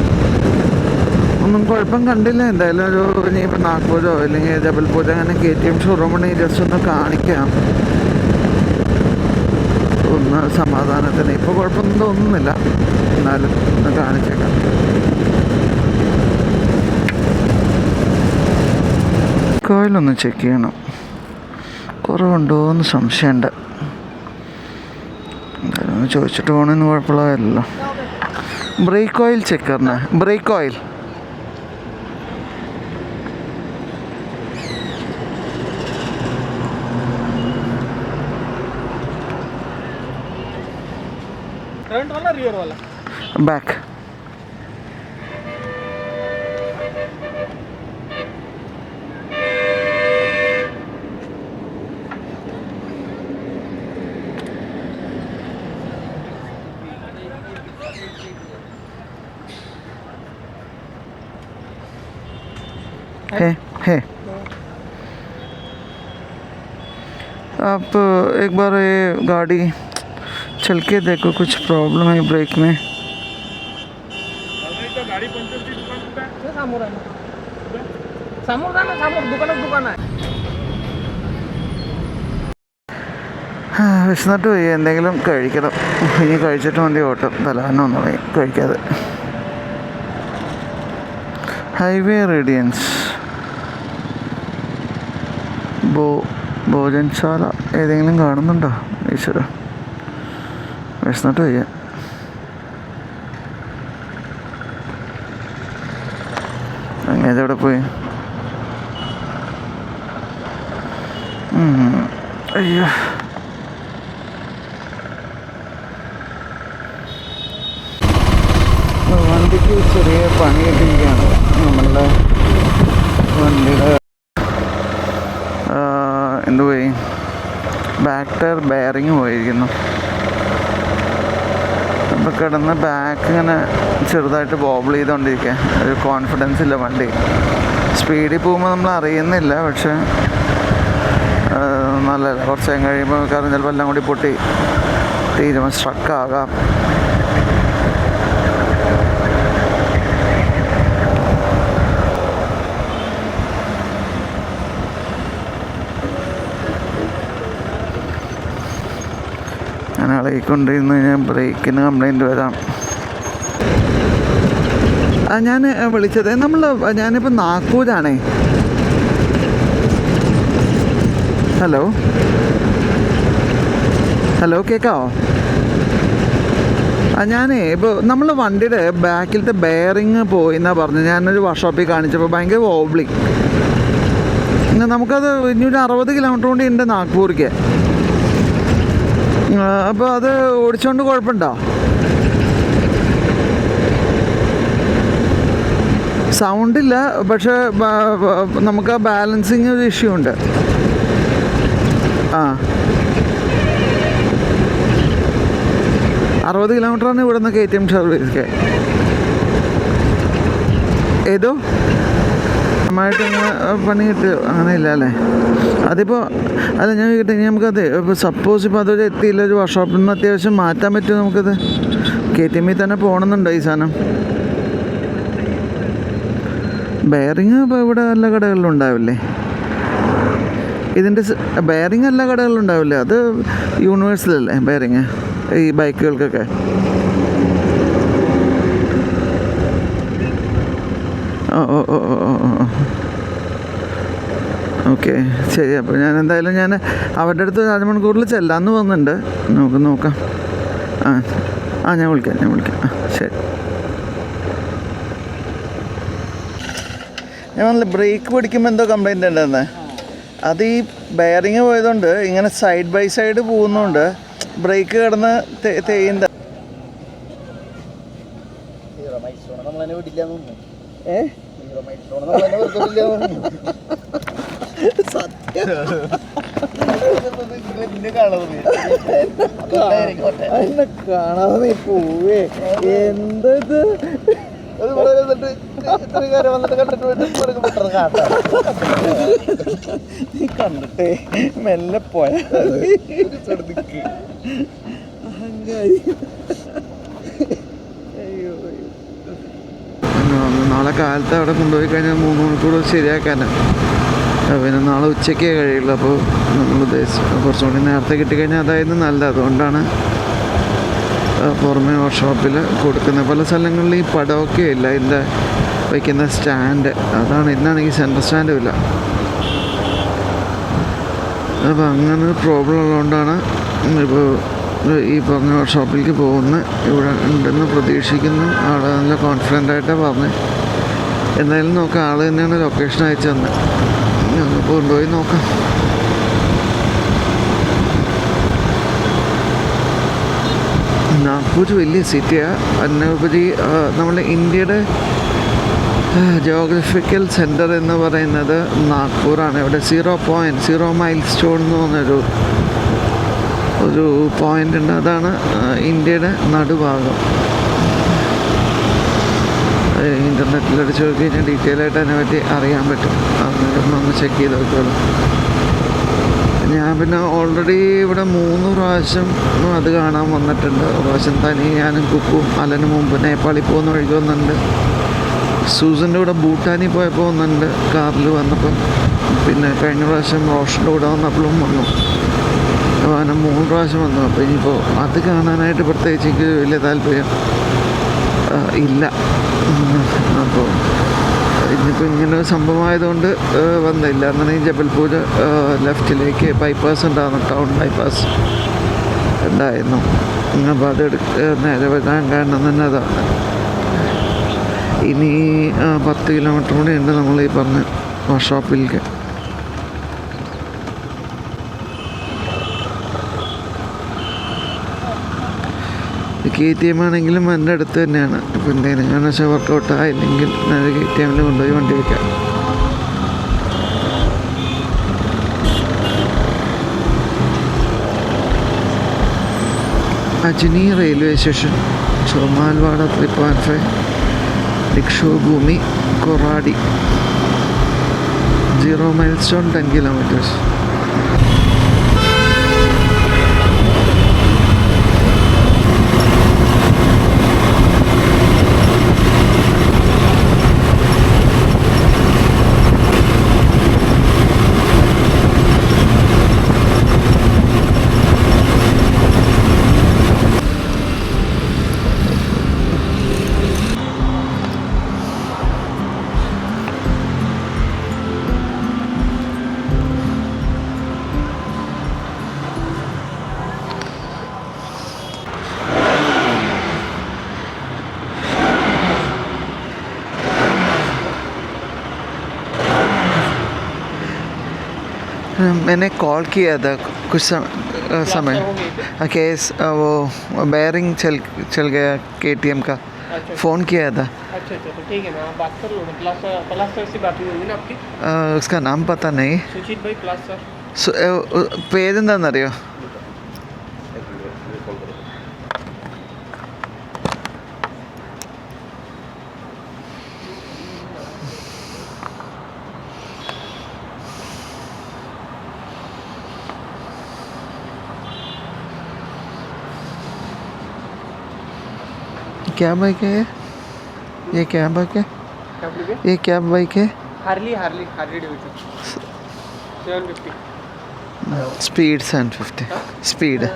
ഒന്നും കുഴപ്പം കണ്ടില്ല. എന്തായാലും ഇനിയിപ്പോൾ നാഗ്പൂരോ അല്ലെങ്കിൽ ജബൽപൂരോ അങ്ങനെ KTM ഷോറൂം ഉണ്ടെങ്കിൽ ജസ്റ്റ് ഒന്ന് കാണിക്കാം, ഒന്ന് സമാധാനത്തിന്. ഇപ്പോൾ കുഴപ്പമൊന്നും തോന്നുന്നില്ല, എന്നാലും ഒന്ന് കാണിച്ചേക്കാം. കോയിലൊന്ന് ചെക്ക് ചെയ്യണം, കുറവുണ്ടോ എന്ന് സംശയമുണ്ട്. എന്തായാലും ഒന്ന് ചോദിച്ചിട്ട് പോകണമെന്ന് കുഴപ്പമുള്ളതല്ലോ. ബ്രേക്ക് ഓയിൽ ചെക്ക് കറना, ബ്രേക്ക് ഓയിൽ. फ्रंट वाला रियर वाला? बैक. है आप एक बार ये गाड़ी चल के देखो, कुछ प्रॉब्लम है ब्रेक में. गाड़ी पंचर की दुकान कुठे आहे? समोर आहे, समोर जा ना, समोर दुकान आहे. വിശന്നിട്ട് പോയി, എന്തെങ്കിലും കഴിക്കണം. ഇനി കഴിച്ചിട്ട് മതി ഓട്ടം. തലവനൊന്നും കഴിക്കാതെ. ഹൈവേ റേഡിയൻസ് ഭോജനശാല ഏതെങ്കിലും കാണുന്നുണ്ടോ? ഈശ്വര, വിശന്നിട്ട് വയ്യ. അങ്ങനെ എവിടെ പോയി? അയ്യോ, വണ്ടിക്ക് ചെറിയ പണി കിട്ടിയിരിക്കുകയാണ്. നമ്മളുടെ വണ്ടിയുടെ എന്തുപോയി, ബാക്ക് ടയർ ബെയറിങ് പോയിരിക്കുന്നു. അപ്പോൾ കിടന്ന് ബാക്ക് ഇങ്ങനെ ചെറുതായിട്ട് ബോബിൾ ചെയ്തുകൊണ്ടിരിക്കുക. ഒരു കോൺഫിഡൻസ് ഇല്ല വണ്ടി. സ്പീഡിൽ പോകുമ്പോൾ നമ്മൾ അറിയുന്നില്ല, പക്ഷേ നല്ലതല്ല. കുറച്ച് നേരം കഴിയുമ്പോൾ കാരണം ചിലപ്പോൾ എല്ലാം കൂടി പൊട്ടി തീരുമാനം സ്ട്രക്കാകാം. അങ്ങനെ ഇളകിക്കൊണ്ടിരുന്ന് കഴിഞ്ഞാൽ ബ്രേക്കിന് കംപ്ലൈൻറ്റ് വരാം. ഞാൻ വിളിച്ചത് ഞാനിപ്പോൾ നാഗ്പൂരാണേ. ഹലോ കേൾക്കാമോ? ഞാനേ ഇപ്പോൾ നമ്മൾ വണ്ടിയുടെ ബാക്കിലത്തെ ബെയറിങ് പോയി എന്നാണ് പറഞ്ഞത്. ഞാനൊരു വർക്ക്ഷോപ്പിൽ കാണിച്ചപ്പോൾ ഭയങ്കര വോബ്ലി. നമുക്കത് ഇനിയൊരു 60 കിലോമീറ്റർ കൊണ്ട് ഉണ്ട് നാഗ്പൂർക്ക്. അപ്പോൾ അത് ഓടിച്ചുകൊണ്ട് കുഴപ്പമുണ്ടോ? സൗണ്ടില്ല, പക്ഷേ നമുക്ക് ആ ബാലൻസിങ് ഒരു ഇഷ്യൂ ഉണ്ട്. 60 കിലോമീറ്ററാണ് ഇവിടെ നിന്ന് KTM സർവീസ്. ഏതോ നന്നായിട്ടങ്ങ് പണി കിട്ടുക അങ്ങനെ ഇല്ല അല്ലേ? അതിപ്പോൾ അല്ല, ഞാൻ കിട്ടി നമുക്കത് ഇപ്പോൾ സപ്പോസ് ഇപ്പോൾ അതൊരു എത്തിയില്ല, ഒരു വർക്ക്ഷോപ്പിൽ നിന്ന് അത്യാവശ്യം മാറ്റാൻ പറ്റുമോ നമുക്കത്? KTM തന്നെ പോകണമെന്നുണ്ടോ ഈ സാധനം? ബെയറിങ് ഇപ്പോൾ ഇവിടെ എല്ലാ കടകളിലും ഉണ്ടാവില്ലേ? ഇതിൻ്റെ ബെയറിങ് എല്ലാ കടകളിലും ഉണ്ടാവില്ലേ? അത് യൂണിവേഴ്സലല്ലേ ബെയറിങ് ഈ ബൈക്കുകൾക്കൊക്കെ? ഓക്കെ, ശരി. അപ്പോൾ ഞാൻ എന്തായാലും അവരുടെ അടുത്ത് 4 മണിക്കൂറിൽ ചെല്ലാമെന്ന് വന്നിട്ടുണ്ട്. നമുക്ക് നോക്കാം. ഞാൻ വിളിക്കാം. ശരി. ഞാൻ പറഞ്ഞില്ല, ബ്രേക്ക് പിടിക്കുമ്പോൾ എന്തോ കംപ്ലൈൻറ്റ് ഉണ്ടെന്ന്. അത് ഈ ബെയറിങ് പോയതുകൊണ്ട് ഇങ്ങനെ സൈഡ് ബൈ സൈഡ് പോകുന്നതുകൊണ്ട് ബ്രേക്ക് കിടന്ന് തേയുന്ന. കാണാതെ പോവേ എന്തത് നീ കണ്ടിട്ടേ മെല്ലെ പോയ അഹങ്കാരി. അയ്യോ, നാളെ കാലത്ത് അവിടെ കൊണ്ടുപോയി കഴിഞ്ഞാൽ 3 മണിക്കൂർ ശരിയാക്കാനാണ്. പിന്നെ നാളെ ഉച്ചയ്ക്കേ കഴിയുള്ളൂ. അപ്പോൾ നമ്മൾ ഉദ്ദേശിച്ചു കുറച്ചും കൂടി നേരത്തെ കിട്ടിക്കഴിഞ്ഞാൽ അതായിരുന്നു നല്ലത്. അതുകൊണ്ടാണ് പുറമേ വർക്ക്ഷോപ്പിൽ കൊടുക്കുന്ന. പല സ്ഥലങ്ങളിൽ ഈ പടമൊക്കെ ഇല്ല, ഇതിൻ്റെ വയ്ക്കുന്ന സ്റ്റാൻഡ്. അതാണ്. ഇന്നാണെങ്കിൽ സെൻറ്റർ സ്റ്റാൻഡും ഇല്ല. അപ്പോൾ അങ്ങനെ പ്രോബ്ലം ഉള്ളതുകൊണ്ടാണ് ഇപ്പോൾ ഈ പറഞ്ഞ വർക്ക്ഷോപ്പിലേക്ക് പോകുന്നത്. ഇവിടെ ഉണ്ടെന്ന് പ്രതീക്ഷിക്കുന്നു. ആൾ നല്ല കോൺഫിഡൻ്റായിട്ടാണ് പറഞ്ഞത്. എന്തായാലും നോക്കാം. ആൾ തന്നെയാണ് ലൊക്കേഷൻ അയച്ചു തന്നെ. ഞങ്ങൾക്ക് കൊണ്ടുപോയി നോക്കാം. നാഗ്പൂർ വലിയ സിറ്റിയാണ്. അതിനുപരി നമ്മുടെ ഇന്ത്യയുടെ ജോഗ്രഫിക്കൽ സെൻറ്റർ എന്ന് പറയുന്നത് നാഗ്പൂറാണ്. ഇവിടെ 0 മൈൽ സ്റ്റോൺ എന്ന് പറഞ്ഞൊരു പോയിൻ്റ് ഉണ്ട്. അതാണ് ഇന്ത്യയുടെ നടുഭാഗം. ഇൻ്റർനെറ്റിലടിച്ച് നോക്കി കഴിഞ്ഞാൽ ഡീറ്റെയിൽ ആയിട്ട് അതിനെപ്പറ്റി അറിയാൻ പറ്റും. ഒന്ന് ചെക്ക് ചെയ്ത് നോക്കിയോളൂ. ഞാൻ പിന്നെ ഓൾറെഡി ഇവിടെ 3 പ്രാവശ്യം അത് കാണാൻ വന്നിട്ടുണ്ട്. ഒരു പ്രാവശ്യം തനി ഞാനും കുക്കും അലന് മുമ്പ് നേപ്പാളിൽ പോകുന്ന വഴിക്ക് വന്നിട്ടുണ്ട്. സൂസൻ്റെ കൂടെ ഭൂട്ടാനിൽ പോയപ്പോൾ വന്നിട്ടുണ്ട് കാറിൽ വന്നപ്പോൾ. പിന്നെ കഴിഞ്ഞ പ്രാവശ്യം റോഷൻ്റെ കൂടെ വന്നപ്പോഴും വന്നു. അപ്പോൾ അങ്ങനെ 3 പ്രാവശ്യം വന്നു. അപ്പോൾ ഇനിയിപ്പോൾ അത് കാണാനായിട്ട് പ്രത്യേകിച്ച് എനിക്ക് വലിയ താല്പര്യം ഇല്ല. അപ്പോൾ ഇന്നിപ്പോൾ ഇങ്ങനെ ഒരു സംഭവമായതുകൊണ്ട് വന്നില്ല. എന്നുണ്ടെങ്കിൽ ജബൽപൂർ ലെഫ്റ്റിലേക്ക് ബൈപ്പാസ് ഉണ്ടാകുന്നു, ടൗൺ ബൈപ്പാസ് ഉണ്ടായിരുന്നു. അപ്പോൾ അത് നേരെ വരാൻ കാരണം തന്നെ അതാണ്. ഇനി 10 കിലോമീറ്റർ കൂടി ഉണ്ട് നമ്മൾ ഈ പറഞ്ഞ വർക്ക്ഷോപ്പിലേക്ക്. KTM ആണെങ്കിലും എൻ്റെ അടുത്ത് തന്നെയാണ്. അപ്പോൾ എന്തെങ്കിലും കാരണം വെച്ചാൽ വർക്കൗട്ട് ആയില്ലെങ്കിൽ നേരെ KTM കൊണ്ടുപോയി വണ്ടി വയ്ക്കാം. Ajni railway station, Chomalwada 3.5, Deekshabhoomi, Koradi, 0 milestone 10 kilometers. मैंने कॉल किया था कुछ समय केस वो बेयरिंग चल गया KTM का। अच्छा फ़ोन किया था। अच्छा तो ठीक है, मैं बात कर लूँ। प्लास सर से बात हुई होगी ना आपकी? उसका नाम पता नहीं। सुजीत भाई प्लास सर। പേരെന്താണെന്നറിയോ? क्या बाइक है ये? क्या बाइक है ये? क्या बाइक है? Harley Davidson 750। स्पीड 750 स्पीड है।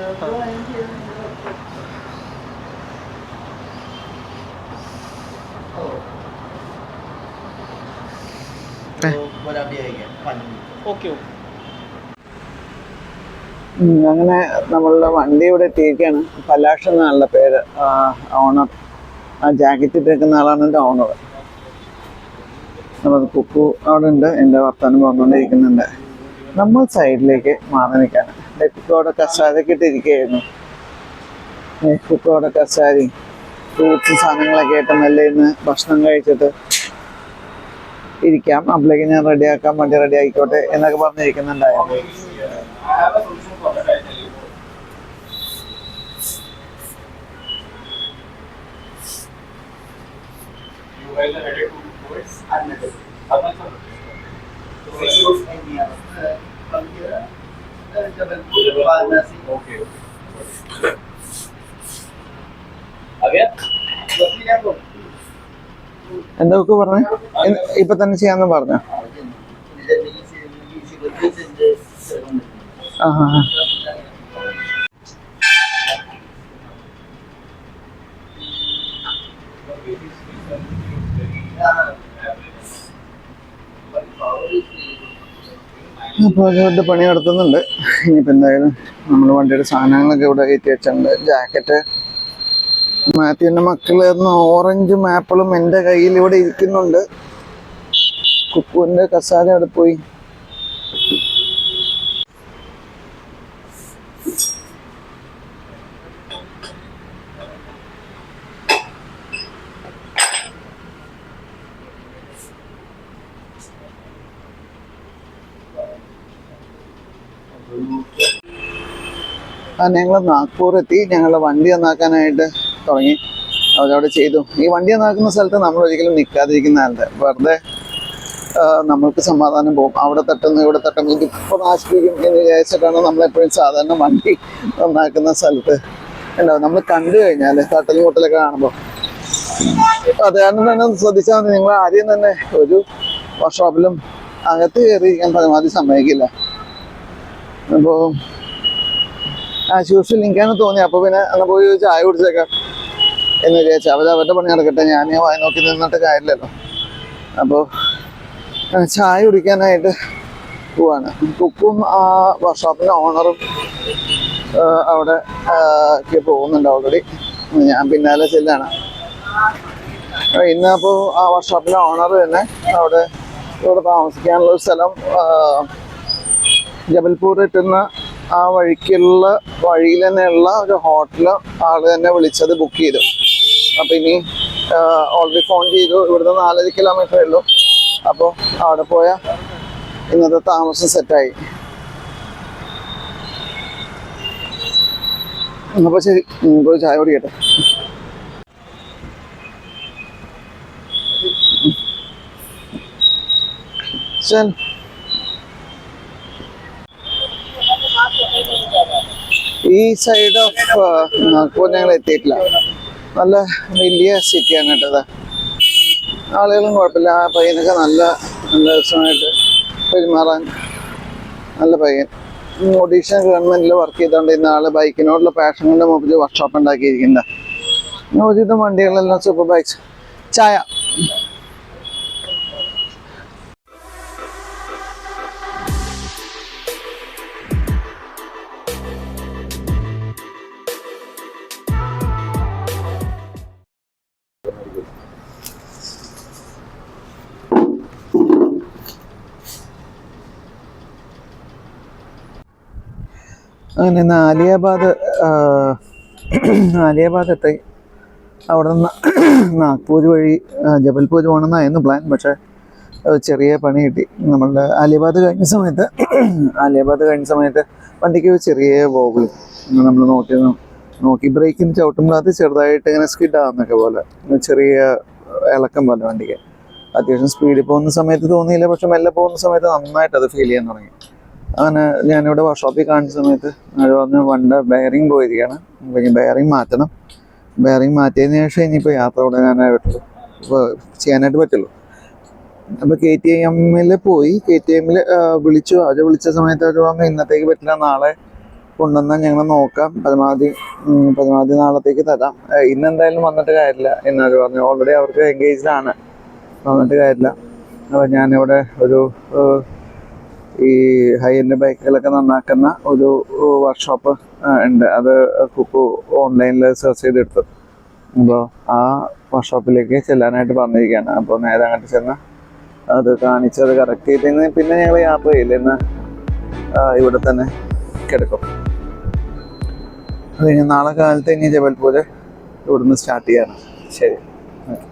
ഓക്കെ. അങ്ങനെ നമ്മളുടെ വണ്ടി ഇവിടെ എത്തിയിരിക്കുകയാണ്. പലാഷ് എന്നാണുള്ള പേര് ഓണർ. ആ ജാക്കറ്റ് ഇട്ടേക്കുന്ന ആളാണ് എൻ്റെ ഓണർ. അപ്പോൾ കുക്കു അവിടെ ഉണ്ട്, എൻ്റെ വർത്താനം പറഞ്ഞുകൊണ്ടിരിക്കുന്നുണ്ട്. നമ്മൾ സൈഡിലേക്ക് മാറി നിൽക്കാണ്. കുക്കു അവിടെ കസാരയൊക്കെ ഇട്ടിരിക്കുകയായിരുന്നു. കുക്കു അവിടെ കസാരയും ഫ്രൂട്ട്സും സാധനങ്ങളൊക്കെ ആയിട്ട് നല്ല ഇന്ന് ഭക്ഷണം കഴിച്ചിട്ട് ഇരിക്കാം, അപ്പോഴേക്ക് ഞാൻ റെഡിയാക്കാം, വണ്ടി റെഡി ആയിക്കോട്ടെ എന്നൊക്കെ പറഞ്ഞിരിക്കുന്നുണ്ടായിരുന്നു. എന്തൊക്കെ പറഞ്ഞു? ഇപ്പൊ തന്നെ ചെയ്യാന്ന് പറഞ്ഞോ? അപ്പോൾ അതുകൊണ്ട് പണി നടത്തുന്നുണ്ട്. ഇനിയിപ്പോൾ എന്തായാലും നമ്മൾ വണ്ടിയുടെ സാധനങ്ങളൊക്കെ ഇവിടെ കയറ്റി വെച്ചിട്ടുണ്ട്. ജാക്കറ്റ്, മാത്യുവിൻ്റെ മക്കളായിരുന്നു ഓറഞ്ചും ആപ്പിളും എൻ്റെ കയ്യിൽ ഇവിടെ ഇരിക്കുന്നുണ്ട്. കുക്കുവിൻ്റെ കസാര അവിടെ പോയി. ഞങ്ങൾ നാഗ്പൂർ എത്തി. ഞങ്ങളുടെ വണ്ടി നന്നാക്കാനായിട്ട് തുടങ്ങി. അവരവിടെ ചെയ്തു. ഈ വണ്ടി നന്നാക്കുന്ന സ്ഥലത്ത് നമ്മൾ ഒരിക്കലും നിൽക്കാതിരിക്കുന്നതല്ല. വെറുതെ നമ്മൾക്ക് സമാധാനം പോകും. അവിടെ തട്ടുന്നു ഇവിടെ തട്ടുന്നു, ഇതിപ്പോൾ നാശിപ്പിക്കും എന്ന് വിചാരിച്ചിട്ടാണ് നമ്മളെപ്പോഴും സാധാരണ വണ്ടി നന്നാക്കുന്ന സ്ഥലത്ത് ഉണ്ടാവും. നമ്മൾ കണ്ടു കഴിഞ്ഞാൽ തട്ടലും കൂട്ടലൊക്കെ കാണുമ്പോൾ അത് കാരണം തന്നെ ശ്രദ്ധിച്ചാൽ മതി. നിങ്ങൾ ആരെയും തന്നെ ഒരു വർക്ക്ഷോപ്പിലും അകത്ത് കയറിയിരിക്കാൻ പരമാവധി സമ്മതിക്കില്ല. അപ്പോൾ ആസ് യൂഷ്വൽ എനിക്കാണ് തോന്നി. അപ്പോൾ പിന്നെ എന്നാൽ പോയി ചായ കുടിച്ചേക്കാം എന്ന് വിചാരിച്ചു. അവരവരുടെ പണി നടക്കട്ടെ, ഞാൻ വായി നോക്കി നിന്നിട്ട് കാര്യമില്ലല്ലോ. അപ്പോൾ ചായ കുടിക്കാനായിട്ട് പോവാണ്. കുക്കും ആ വർക്ക്ഷോപ്പിൻ്റെ ഓണറും അവിടെ പോകുന്നുണ്ട് ഓൾറെഡി. ഞാൻ പിന്നാലെ ചെല്ലാണ്. ഇന്നപ്പോൾ ആ വർക്ക്ഷോപ്പിലെ ഓണർ തന്നെ ഇവിടെ താമസിക്കാനുള്ളൊരു സ്ഥലം ജബൽപൂർ എത്തുന്ന ആ വഴിയിൽ തന്നെയുള്ള ഒരു ഹോട്ടൽ ആൾ തന്നെ വിളിച്ചത് ബുക്ക് ചെയ്തു. അപ്പം ഇനി ഓൾറെഡി ഫോൺ ചെയ്തു. ഇവിടുന്ന് 4 കിലോമീറ്ററേ ഉള്ളൂ. അപ്പോൾ അവിടെ പോയാൽ ഇന്നത്തെ താമസം സെറ്റായി. അപ്പോൾ ശരി, പോയി ചായ കുടിക്കട്ടെ. ശരി, ഈ സൈഡ് ഓഫ് നാഗ്പൂർ ഞങ്ങൾ എത്തിയിട്ടില്ല. നല്ല വലിയ സിറ്റിയാണ് കേട്ടത്. ആളുകളും കുഴപ്പമില്ല. ആ പയ്യനൊക്കെ നല്ല രസമായിട്ട് പെരുമാറാൻ നല്ല പയ്യൻ. ഒഡീഷ ഗവൺമെൻറ്റിൽ വർക്ക് ചെയ്തുകൊണ്ടിരുന്ന ആൾ ബൈക്കിനോടുള്ള പാഷൻ കൊണ്ട് മുമ്പിൽ വർക്ക്ഷോപ്പ് ഉണ്ടാക്കിയിരിക്കുന്നത്. ഒരുവിധം വണ്ടികളെല്ലാം സൂപ്പർ ബൈക്സ്. ചായ. അങ്ങനെ ആലിയാബാദ് എത്തി. അവിടെ നിന്ന് നാഗ്പൂർ വഴി ജബൽപൂർ പോകണമെന്നായിരുന്നു പ്ലാൻ. പക്ഷേ ചെറിയ പണി കിട്ടി. നമ്മളുടെ ആലിയാബാദ് കഴിഞ്ഞ സമയത്ത് വണ്ടിക്ക് ചെറിയ വോബിൾ നമ്മൾ നോക്കി ബ്രേക്കിന് ചവിട്ടുമ്പോൾ അത് ചെറുതായിട്ട് ഇങ്ങനെ സ്കിഡ് ആവുന്നൊക്കെ പോലെ ചെറിയ ഇളക്കം പോലെ വണ്ടിക്ക്. അത്യാവശ്യം സ്പീഡിൽ പോകുന്ന സമയത്ത് തോന്നിയില്ല. പക്ഷെ മെല്ലെ പോകുന്ന സമയത്ത് നന്നായിട്ട് അത് ഫീൽ ചെയ്യാൻ തുടങ്ങി. അങ്ങനെ ഞാനിവിടെ വർക്ക്ഷോപ്പിൽ കാണിച്ച സമയത്ത് അവർ പറഞ്ഞ് വണ്ടി ബെയറിങ് പോയിരിക്കുകയാണ്. അപ്പോൾ ബെയറിങ് മാറ്റണം. ബെയറിങ് മാറ്റിയതിന് ശേഷം ഇനിയിപ്പോൾ യാത്ര തുടങ്ങാനായിട്ട് ചെയ്യാനായിട്ട് പറ്റുള്ളൂ. അപ്പോൾ KTMൽ പോയി. KTMൽ വിളിച്ചു. അത് വിളിച്ച സമയത്ത് അവർ പറഞ്ഞു ഇന്നത്തേക്ക് പറ്റില്ല, നാളെ കൊണ്ടുവന്നാൽ ഞങ്ങൾ നോക്കാം, പരമാവധി നാളത്തേക്ക് തരാം, ഇന്നെന്തായാലും വന്നിട്ട് കാര്യമില്ല എന്നവർ പറഞ്ഞു. ഓൾറെഡി അവർക്ക് എൻഗേജ്ഡാണ്, വന്നിട്ട് കാര്യമില്ല. അപ്പോൾ ഞാനിവിടെ ഒരു ഈ ഹൈ എൻഡ് ബൈക്കുകളൊക്കെ നന്നാക്കുന്ന ഒരു വർക്ക്ഷോപ്പ് ഉണ്ട്. അത് കുക്കു ഓൺലൈനിൽ സെർച്ച് ചെയ്തെടുത്തു. അപ്പോൾ ആ വർക്ക്ഷോപ്പിലേക്ക് ചെല്ലാനായിട്ട് പറഞ്ഞിരിക്കുകയാണ്. അപ്പോൾ നേരെ അങ്ങോട്ട് ചെന്ന് അത് കാണിച്ചത് കറക്റ്റ് ചെയ്തിട്ട് പിന്നെ ഞങ്ങൾ യാത്ര ചെയ്യില്ല, ഇന്ന് ഇവിടെ തന്നെ കിടക്കും. അത് കഴിഞ്ഞ് നാളെ കാലത്ത് ഇനി ജബൽപൂർ ഇവിടുന്ന് സ്റ്റാർട്ട് ചെയ്യാണ്. ശരി, ഓക്കെ.